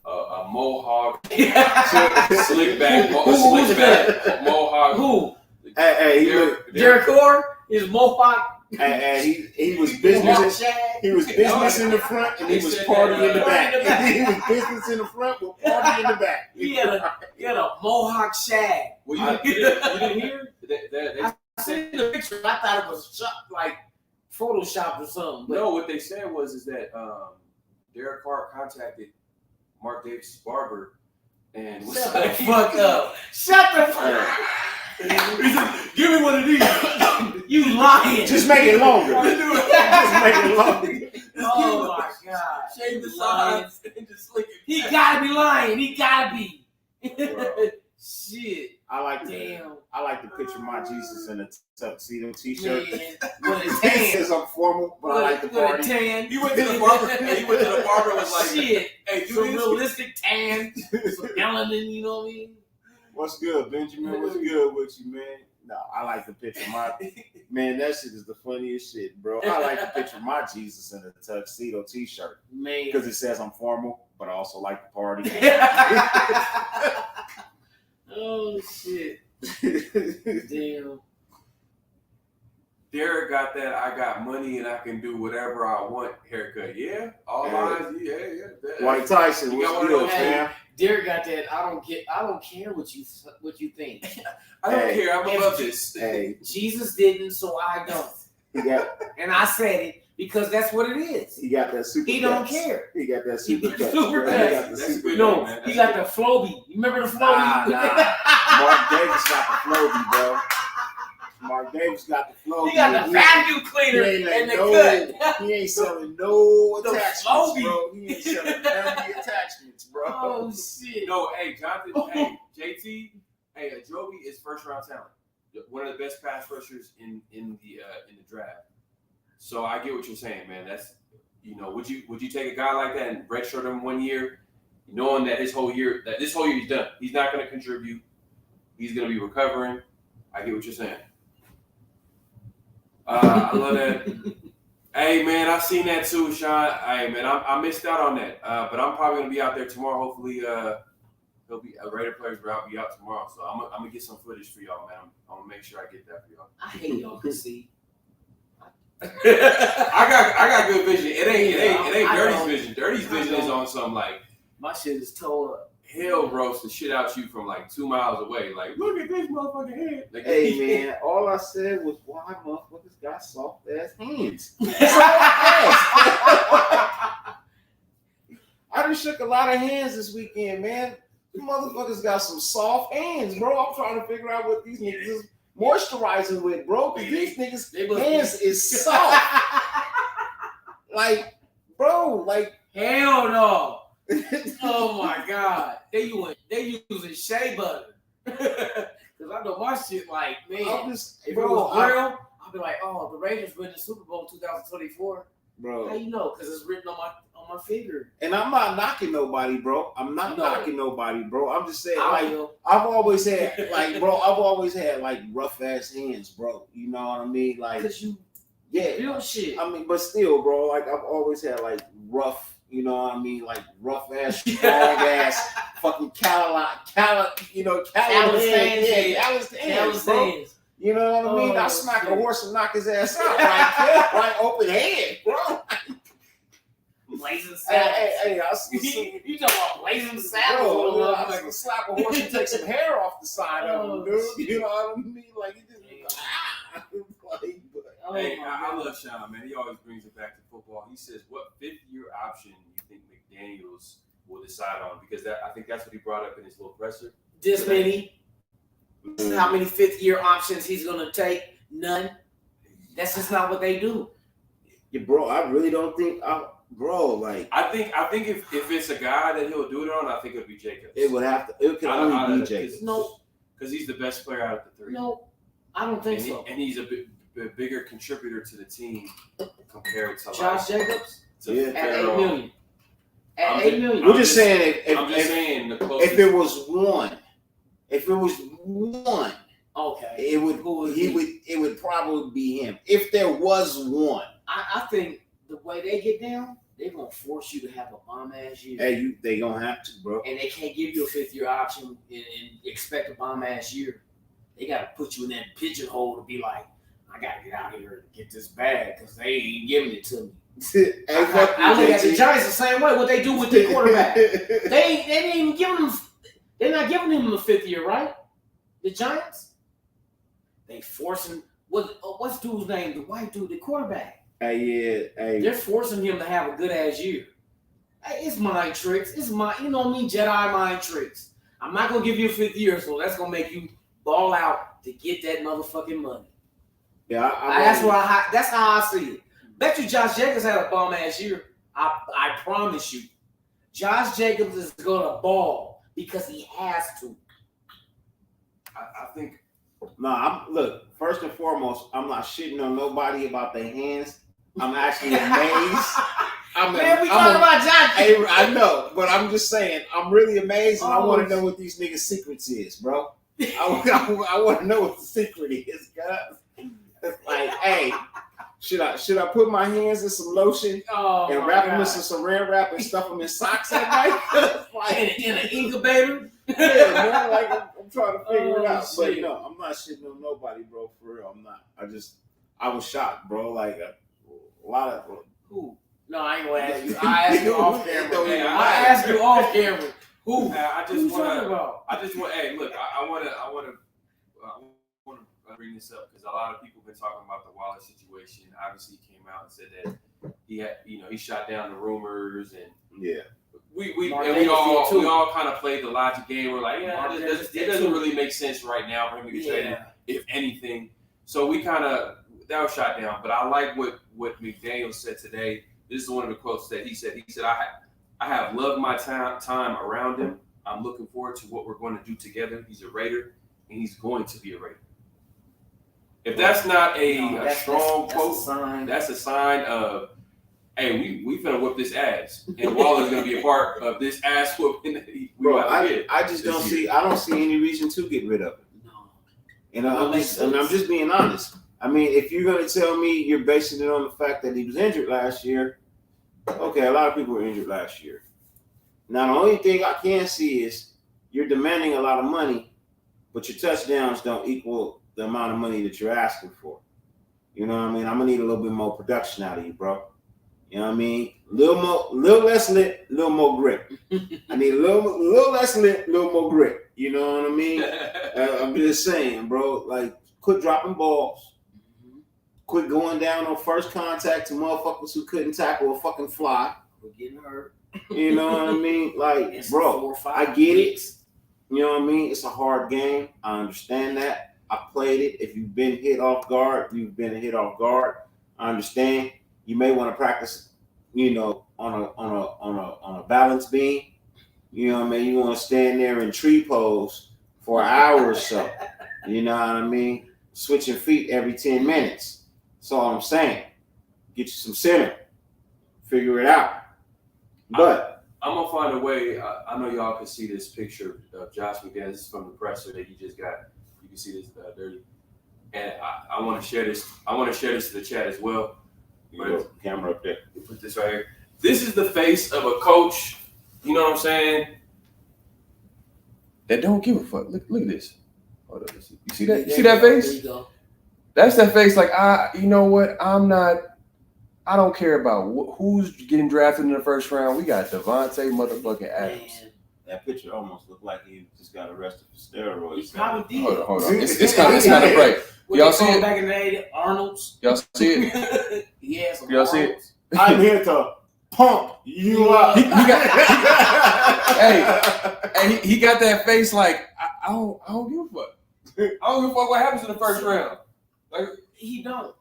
A mohawk, slick back, mohawk. Who? Hey, Derek Carr? His mohawk. he was business. He was business in the front, and he was party in the back. He was business in the front with party in the back. He had a mohawk shag. Well, you didn't hear? I seen the picture. I thought it was like Photoshop or something. But No, what they said was that Derek Carr contacted Mark Davis' barber and was shut the like, fuck up. Shut the fuck up. He said, give me one of these. You lying. Just make it longer. Just make it longer. Oh my god. Shave the Lying. sides and just slick it. He gotta be lying. He gotta be. Wow. Shit. I like to picture my Jesus in a tuxedo t-shirt. Man, with a It tan. says I'm formal, but I like the With a party. tan. He went to the barber and was like, shit. hey, do Some this. realistic tan. Some melanin, you know what I mean? What's good, Benjamin? What's good with you, man? No, I like to picture my man. That shit is the funniest shit, bro. I like to picture my Jesus in a tuxedo t-shirt Man. because it says I'm formal, but I also like to party. Oh shit. Damn. Derek got that I got money and I can do whatever I want haircut. Yeah? All Hey. lines, yeah. White Tyson, You got what's one of good, those, man? Derek got that. I don't care what you think. I don't Hey. care. I'm above this. Hey, Jesus didn't, so I don't. he got And I said it because that's what it is. he got that super. He don't cuts. care. He got that He super. got cuts, super bro. He cuts. got the That's super. good. No, man, he that's got the Floby. You remember the Floby? Nah. Mark Davis got the Floby, bro. Mark Davis got the Floby. He got the vacuum cleaner He ain't and the letting cut. He ain't selling no The attachments, Floby. bro. He ain't selling none of the attachments, bro. Oh shit. No, hey, Jonathan, hey, JT, hey, Joby is first round talent. One of the best pass rushers in the draft. So I get what you're saying, man. That's would you take a guy like that and redshirt him 1 year, knowing that this whole year he's done. He's not going to contribute. He's going to be recovering. I get what you're saying. I love that. Hey man, I seen that too, Sean. Hey man, I missed out on that. But I'm probably gonna be out there tomorrow. Hopefully, he'll be Raider players will be out tomorrow. So I'm gonna get some footage for y'all, man. I'm gonna make sure I get that for y'all. I hate y'all can see. I got good vision. It ain't I Dirty's don't. vision. Dirty's I vision is don't. on some like My shit is tore up. hell roast the shit out you from like 2 miles away. Like, look at this motherfucking head. Like, Hey man, all I said was why motherfuckers got soft ass hands. I done shook a lot of hands this weekend, man. You motherfuckers got some soft hands, bro. I'm trying to figure out what these niggas is moisturizing with, bro. Because these niggas' they must hands is soft. Like, bro, like Hell no. Oh my god. They using shea butter. Cause I know my shit like, man. I'm just, If it bro, was real, I'll be like, oh, the Raiders win the Super Bowl 2024. How bro. you know? Because it's written on my finger. And I'm not knocking nobody, bro. I'm not No. knocking nobody, bro. I'm just saying, I like, will. I've always had like rough ass hands, bro. You know what I mean? Like, Because you yeah. real shit. I mean, but still, bro, like I've always had like rough, you know what I mean? Like rough ass, strong ass, fucking callous hands, bro. You know what I mean? Oh, I smack a shit. horse and knock his ass out, like open hand, bro. Blazing saddles. Hey, I see. You talking about blazing saddles? Bro, Bro, I can slap a horse and take some hair off the side of him, dude. You know what I mean? Like, it just Oh, Hey, my I God. love Sean, man. He always brings it back to football. He says, "What fifth-year option you think McDaniels will decide on?" Because I think that's what he brought up in his little presser. This many. How many fifth-year options he's gonna take? None. That's just not what they do. Yeah, bro, I really don't think, bro, like I think if it's a guy that he'll do it on, I think it'll be Jacobs. it would have to. It could only be Jacobs. No. because he's the best player out of the three. No, I don't think so. And he's a bigger contributor to the team compared to Josh Jacobs to Yeah. at Pharaoh. $8 million. At I'm $8 just- million. We're just saying I'm just saying the closest. if it was one, Okay. it would it would probably be him. If there was one, I think the way they get down, they're gonna force you to have a bomb ass year. hey, they gonna have to, bro. And they can't give you a fifth-year option and expect a bomb-ass year. They got to put you in that pigeonhole to be like, I got to get out here and get this bag because they ain't giving it to me. Hey, fuck you, I look at the JT. Giants the same way. What they do with their quarterback. They ain't even giving them. They're not giving him a fifth year, right? The Giants. They forcing what's dude's name? The white dude, the quarterback. Hey, yeah, hey. They're forcing him to have a good ass year. Hey, it's mind tricks. It's my, you know me, Jedi mind tricks. I'm not gonna give you a fifth year, so that's gonna make you ball out to get that motherfucking money. Yeah, That's how I see it. Bet you Josh Jacobs had a bum ass year. I promise you, Josh Jacobs is gonna ball because he has to. I think look, first and foremost, I'm not shitting on nobody about their hands. I'm actually amazed. Man, we talking about Josh. Hey, I know, but I'm just saying, I'm really amazed, and I Oh, want to know what these niggas' secrets is, bro. I want to know what the secret is, guys. It's like, hey, should I put my hands in some lotion and wrap them in some saran wrap and stuff them in socks at night? Like, in an incubator? yeah, man, like I'm trying to figure it out. But shit. no, I'm not shitting on nobody, bro. For real, I'm not. I was shocked, bro. Like a lot of. Who? No, I ain't gonna ask you. I ask you off camera. Don't even I ask you off camera. Who? I Who you just talking want about? hey, look, I want to bring this up because a lot of people have been talking about the Wallace situation. Obviously, he came out and said that he had, he shot down the rumors, and Yeah. we Mark all Davis did too. kind of played the logic game. We're like, Mark it Davis doesn't did too. really make sense right now for him to get traded, Yeah. if anything. So we kind of that was shot down. But I like what McDaniel said today. This is one of the quotes that he said. He said, I have loved my time around him. I'm looking forward to what we're going to do together. He's a Raider, and he's going to be a Raider. If that's not a strong quote, that's a sign of, hey, we finna whip this ass, and Waller's gonna be a part of this ass whooping that we Bro, about to get. I just don't see. I don't see any reason to get rid of it. No. And I'm just being honest. I mean, if you're gonna tell me you're basing it on the fact that he was injured last year, okay, a lot of people were injured last year. Now, the only thing I can see is you're demanding a lot of money, but your touchdowns don't equal the amount of money that you're asking for. You know what I mean? I'm gonna need a little bit more production out of you, bro. You know what I mean? Little less lit, little more grit. I need a little less lit, little more grit. You know what I mean? I'm just saying, bro. Like, quit dropping balls. Quit going down on first contact to motherfuckers who couldn't tackle a fucking fly. We're getting hurt. You know what I mean? Like, It's bro, 4 or 5 I get it. weeks. You know what I mean? It's a hard game. I understand that. I played it. If you've been hit off guard, you've been hit off guard. I understand. You may want to practice, on a balance beam. You know what I mean? You want to stand there in tree pose for an hour or so. You know what I mean? Switching feet every 10 minutes. That's all I'm saying. Get you some center. Figure it out. But I'm gonna find a way. I know y'all can see this picture of Josh McDaniels. This is from the presser that he just got. You can see this dirty, and I want to share this. I want to share this to the chat as well. camera up there. Put this right here. This is the face of a coach. You know what I'm saying? That don't give a fuck. Look at this. Hold up. You see that? You see that There face? you go. That's that face. Like, you know what? I don't care about who's getting drafted in the first round. We got Devontae motherfucking Adams. Man, That picture almost looked like he just got arrested for steroids. he probably did. Hold on. It's kind of bright. What Y'all they see call it? back in the day, Arnold's. Y'all see it? Yeah, some Y'all see it? Arnold's. I'm here to pump you up. He he got that face like I don't give a fuck. I don't give a fuck what happens in the first round. Like, He don't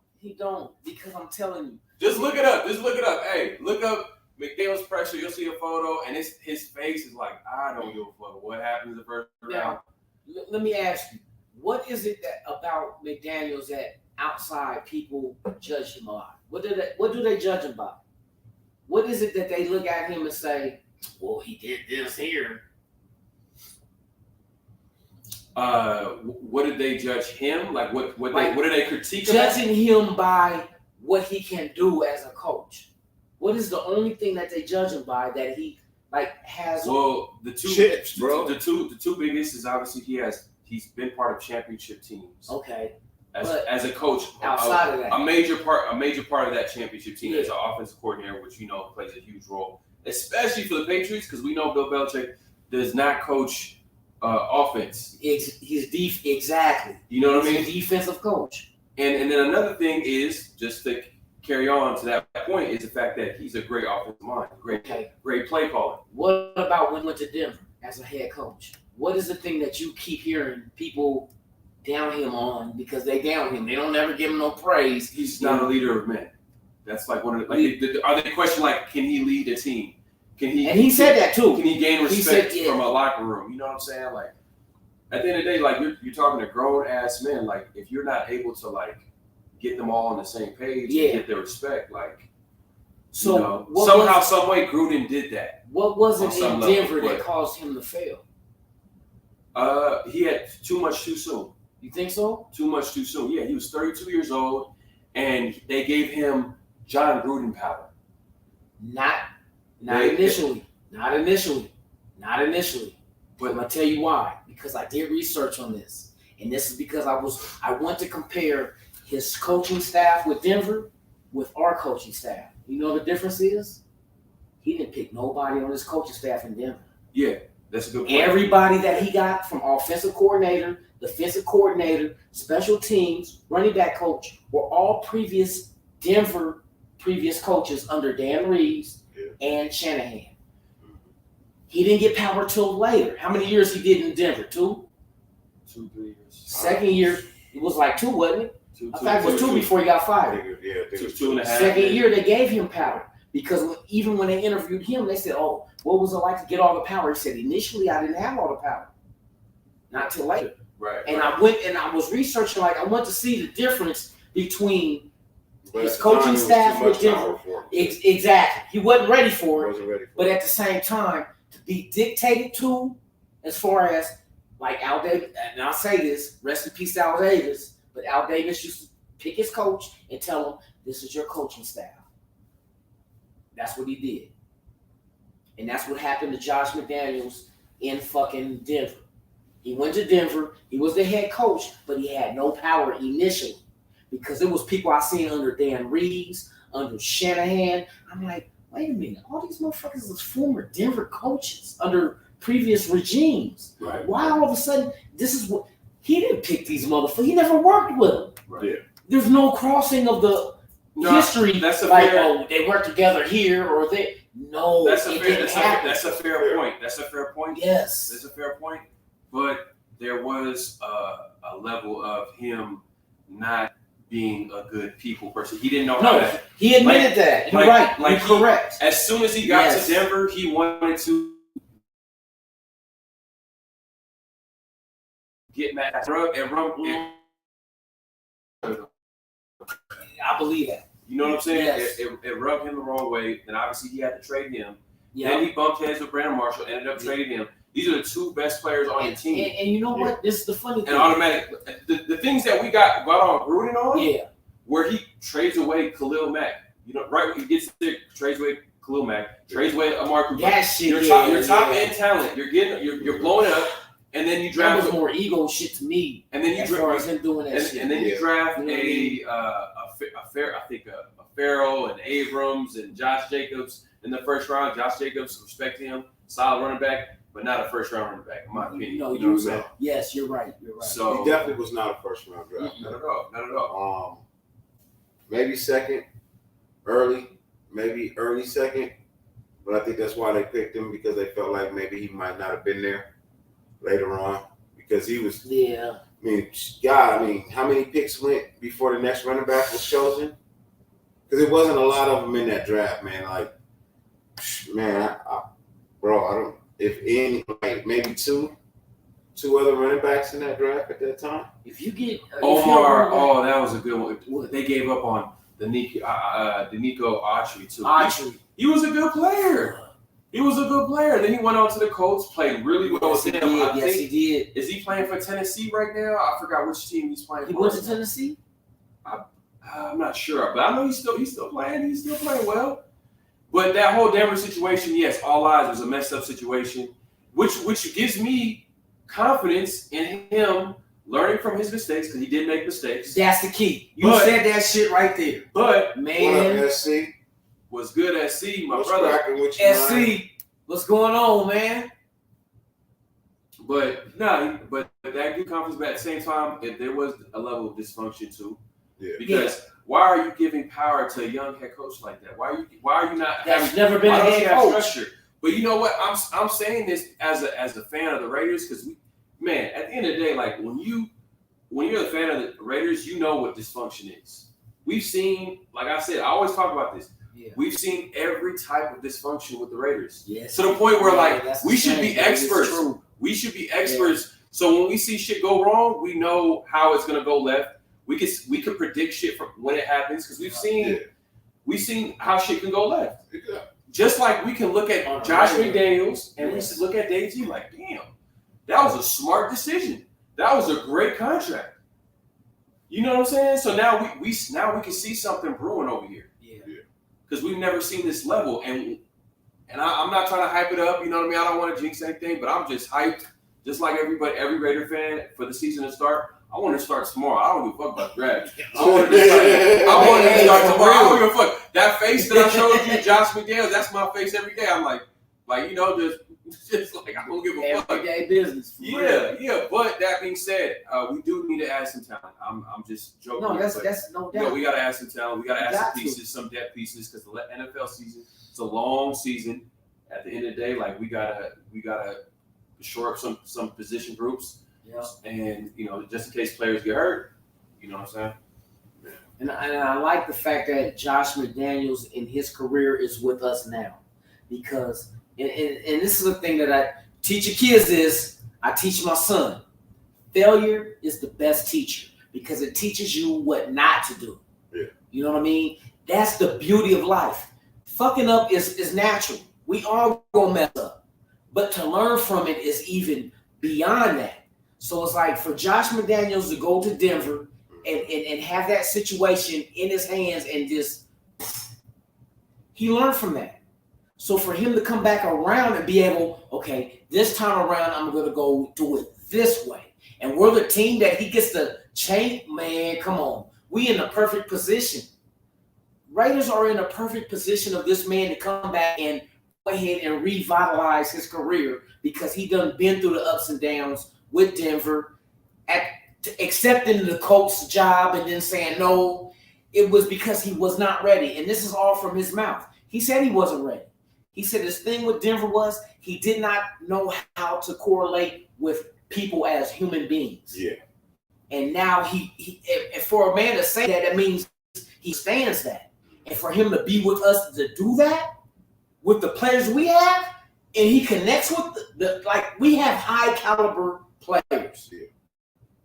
because I'm telling you. just look it up. Hey, look up McDaniel's pressure. You'll see a photo, and his face is like, I don't give a fuck what happens in the first round. Now, let me ask you, what is it that about McDaniels that outside people judge him a lot? What do they judge him by? What is it that they look at him and say, well, he did this here? What did they judge him? Like what Like, did they critique about? Judging him by what he can do as a coach. What is the only thing that they judge him by that he has? Well, the two Chips, bro. The two biggest is obviously he's been part of championship teams. Okay, As a coach, outside of that, a major part of that championship team Yeah. as an offensive coordinator, which plays a huge role, especially for the Patriots, because we know Bill Belichick does not coach offense. exactly. You know what I He's mean? a defensive coach. And then another thing is, just to carry on to that point, is the fact that he's a great offensive mind, Okay. great play caller. What about when he went to Denver as a head coach? What is the thing that you keep hearing people down him on because they down him? They don't ever give him no praise. He's not a leader of men. That's like one of the, are they question like, can he lead a team? Can he? And he said that too. Can he gain He respect said, yeah. from a locker room? You know what I'm saying? Like, at the end of the day, like you're talking to grown ass men. Like, if you're not able to like get them all on the same page, Yeah. and get their respect, like, So you know, what somehow, was, some way, Gruden did that. what was on it some in level, Denver that but- caused him to fail? He had too much too soon. You think so? Too much too soon. Yeah, he was 32 years old, and they gave him John Gruden power. Not They- initially. Not initially. But But I'm gonna tell you why. Because I did research on this, and this is because I want to compare his coaching staff with Denver with our coaching staff. You know what the difference is? He didn't pick nobody on his coaching staff in Denver. yeah, that's a good point. Everybody that he got from offensive coordinator, defensive coordinator, special teams, running back coach were all previous Denver coaches under Dan Reeves and Shanahan. He didn't get power till later. How many years he did in Denver? 2? 2-3 years. Second year, it was like 2, wasn't it? Two, In fact, it was 2 before he got I fired. think it was 2.5. Second year, they gave him power because even when they interviewed him, they said, "Oh, what was it like to get all the power?" He said, "Initially, I didn't have all the power, not till later." Right. And right. I went and I was researching, like I want to see the difference between But his at the coaching time, it was staff too with much Denver. power for him. Exactly. He wasn't ready for it, Wasn't ready for but it. at the same time, to be dictated to, as far as like Al Davis, and I'll say this, rest in peace to Al Davis, but Al Davis used to pick his coach and tell him, "This is your coaching staff." That's what he did. And that's what happened to Josh McDaniels in fucking Denver. He went to Denver, he was the head coach, but he had no power initially because it was people I seen under Dan Reeves, under Shanahan. I'm like, wait a minute, all these motherfuckers was former Denver coaches under previous regimes. Right. Why all of a sudden, this is what, he didn't pick these motherfuckers, he never worked with them. Right. Yeah. There's no crossing of the No, history, that's a like, fair. oh, they work together here or there. No, That's a it fair. didn't happen. That's a fair point. That's a fair point. Yes. That's a fair point. But there was a level of him not being a good people person. He didn't know how No, to. he admitted that. You're right. like You're correct. As soon as he got Yes. to Denver, he wanted to get mad and run. I believe that. You know what I'm saying? Yes. It rubbed him the wrong way. Then obviously he had to trade him. Yeah. Then he bumped heads with Brandon Marshall, ended up trading him. These are the two best players on your team. And you know what? This is the funny thing. And automatic, the things that we got on Gruden on, Yeah. where he trades away Khalil Mack. You know, right when he gets there, trades away Khalil Mack, trades away Amari Cooper. That shit. Your yeah, top yeah. end talent. You're blowing up, and then you That draft was more ego shit to me. and then you As far as draft him doing that shit. and then you Yeah. draft You know what I mean? a Farrell and Abrams and Josh Jacobs in the first round. Josh Jacobs, respect him, solid running back. but not a first round running back, in my opinion. No, you know what I'm saying? yes, you're right. You're right. So He definitely was not a first round draft. not at all. Not at all. Maybe second, maybe early second, but I think that's why they picked him because they felt like maybe he might not have been there later on because he was. Yeah. I mean, how many picks went before the next running back was chosen? Because it wasn't a lot of them in that draft, man. Like, man, bro, I don't. If any, like maybe two other running backs in that draft at that time. If you get Omar, that was a good one. They gave up on the Nico Autry too. Autry. He was a good player. Then he went on to the Colts, played really well with them. Yes, he did. Is he playing for Tennessee right now? I forgot which team he's playing for. He went to Tennessee? I'm not sure, but I know he's still playing. He's still playing well. But that whole Denver situation, yes, all eyes was a messed up situation, which gives me confidence in him learning from his mistakes because he did make mistakes. That's the key. You said that shit right there. But man, what up, SC? Was good, SC, my What's brother. with you, SC, man? what's going on, man? But that good confidence, but at the same time, if there was a level of dysfunction too. Yeah. Because why are you giving power to a young head coach like that? Why are you not? That's never been a head coach. Structure? But you know what? I'm saying this as a fan of the Raiders because man, at the end of the day, like when you're a fan of the Raiders, you know what dysfunction is. We've seen, like I said, I always talk about this. Yeah. We've seen every type of dysfunction with the Raiders. Yes. To the point where like we should be be experts. We should be experts. Yeah. So when we see shit go wrong, we know how it's gonna go left. We could predict shit from when it happens because we've seen how shit can go left. Yeah. Just like we can look at Josh McDaniels and we look at Dave G like, damn, that was a smart decision. That was a great contract. You know what I'm saying? So now we can see something brewing over here. Yeah. Because we've never seen this level, and I'm not trying to hype it up. You know what I mean? I don't want to jinx anything, but I'm just hyped, just like every Raider fan for the season to start. I want to start tomorrow. I don't give a fuck about the draft. I want to start tomorrow. I don't give a fuck. That face that I showed you, Josh McDaniels, that's my face every day. I'm like just like I don't give a fuck. Everyday business. Yeah. But that being said, we do need to add some talent. I'm just joking. No, that's no doubt. We got to add some talent. We got to add some pieces, some depth pieces, because the NFL season, it's a long season. At the end of the day, like we gotta shore up some position groups. Yeah. And just in case players get hurt, you know what I'm saying? And I like the fact that Josh McDaniels in his career is with us now, because and this is the thing that I teach your kids is I teach my son. Failure is the best teacher because it teaches you what not to do. Yeah. You know what I mean? That's the beauty of life. Fucking up is natural. We all gonna mess up, but to learn from it is even beyond that. So it's like for Josh McDaniels to go to Denver and have that situation in his hands and just he learned from that. So for him to come back around and be able, okay, this time around I'm gonna go do it this way. And we're the team that he gets to change. Man, come on. We in the perfect position. Raiders are in a perfect position of this man to come back and go ahead and revitalize his career because he done been through the ups and downs with Denver, accepting the Colts job and then saying no. It was because he was not ready. And this is all from his mouth. He said he wasn't ready. He said his thing with Denver was he did not know how to correlate with people as human beings. Yeah. And now he for a man to say that, that means he stands that. And for him to be with us to do that with the players we have, and he connects with the like we have high caliber players. Yeah.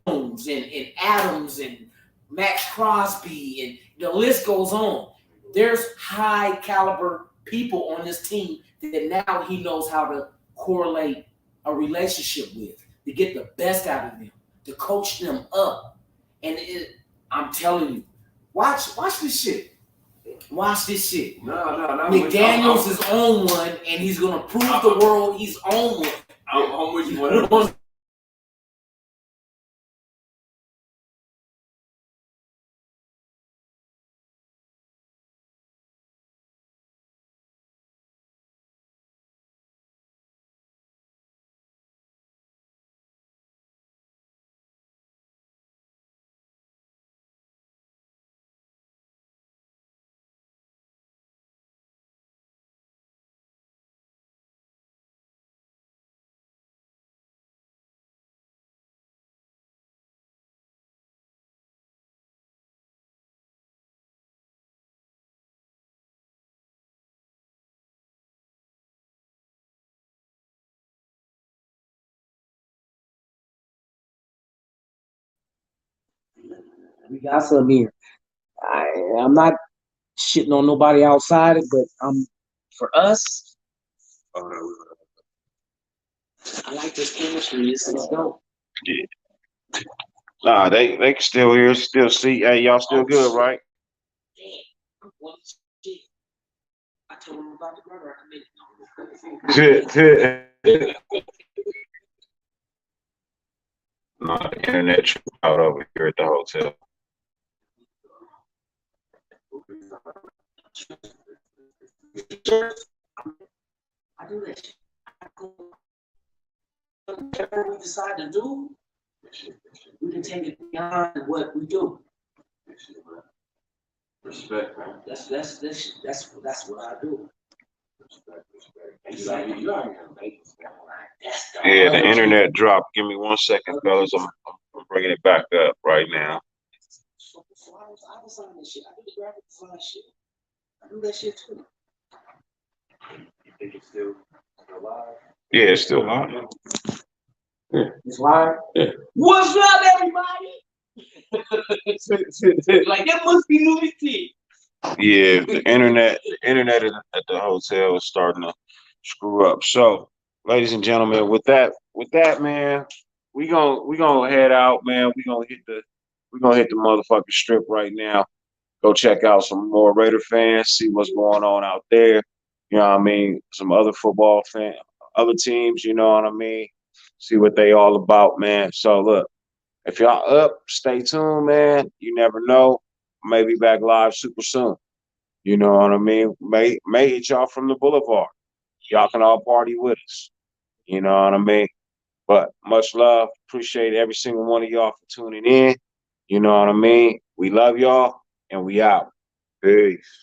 Jones and Adams and Max Crosby and the list goes on. There's high caliber people on this team that now he knows how to correlate a relationship with, to get the best out of them, to coach them up. And I'm telling you, watch this shit. Watch this shit. No. McDaniels is on one, and he's gonna prove the world he's on one. I'm with you. We got some here. I'm not shitting on nobody outside it, but for us, I like this chemistry. It's dope. Yeah. Nah, they can still hear, still see. Hey, y'all still good, right? Damn. Well, shit. I told him about the brother. No, the internet out over here at the hotel. I do that shit. Whatever we decide to do, we can take it beyond what we do. Respect, man. That's what I do. You out here in Vegas, man. Yeah, the internet dropped. Give me 1 second, fellas. I'm bringing it back up right now. I design this shit. I do the graphic design shit. I do that shit too. You think it's still live? Yeah, it's still on. It's live. Yeah. What's up, everybody? Like that must be Louis T. Yeah, the internet at the hotel is starting to screw up. So, ladies and gentlemen, with that, man, we gonna head out, man. We gonna hit the motherfucking strip right now. Go check out some more Raider fans, see what's going on out there. You know what I mean? Some other football other teams, you know what I mean? See what they all about, man. So look, if y'all up, stay tuned, man. You never know. Maybe back live super soon. You know what I mean? May hit y'all from the boulevard. Y'all can all party with us. You know what I mean? But much love. Appreciate every single one of y'all for tuning in. You know what I mean? We love y'all and we out. Peace.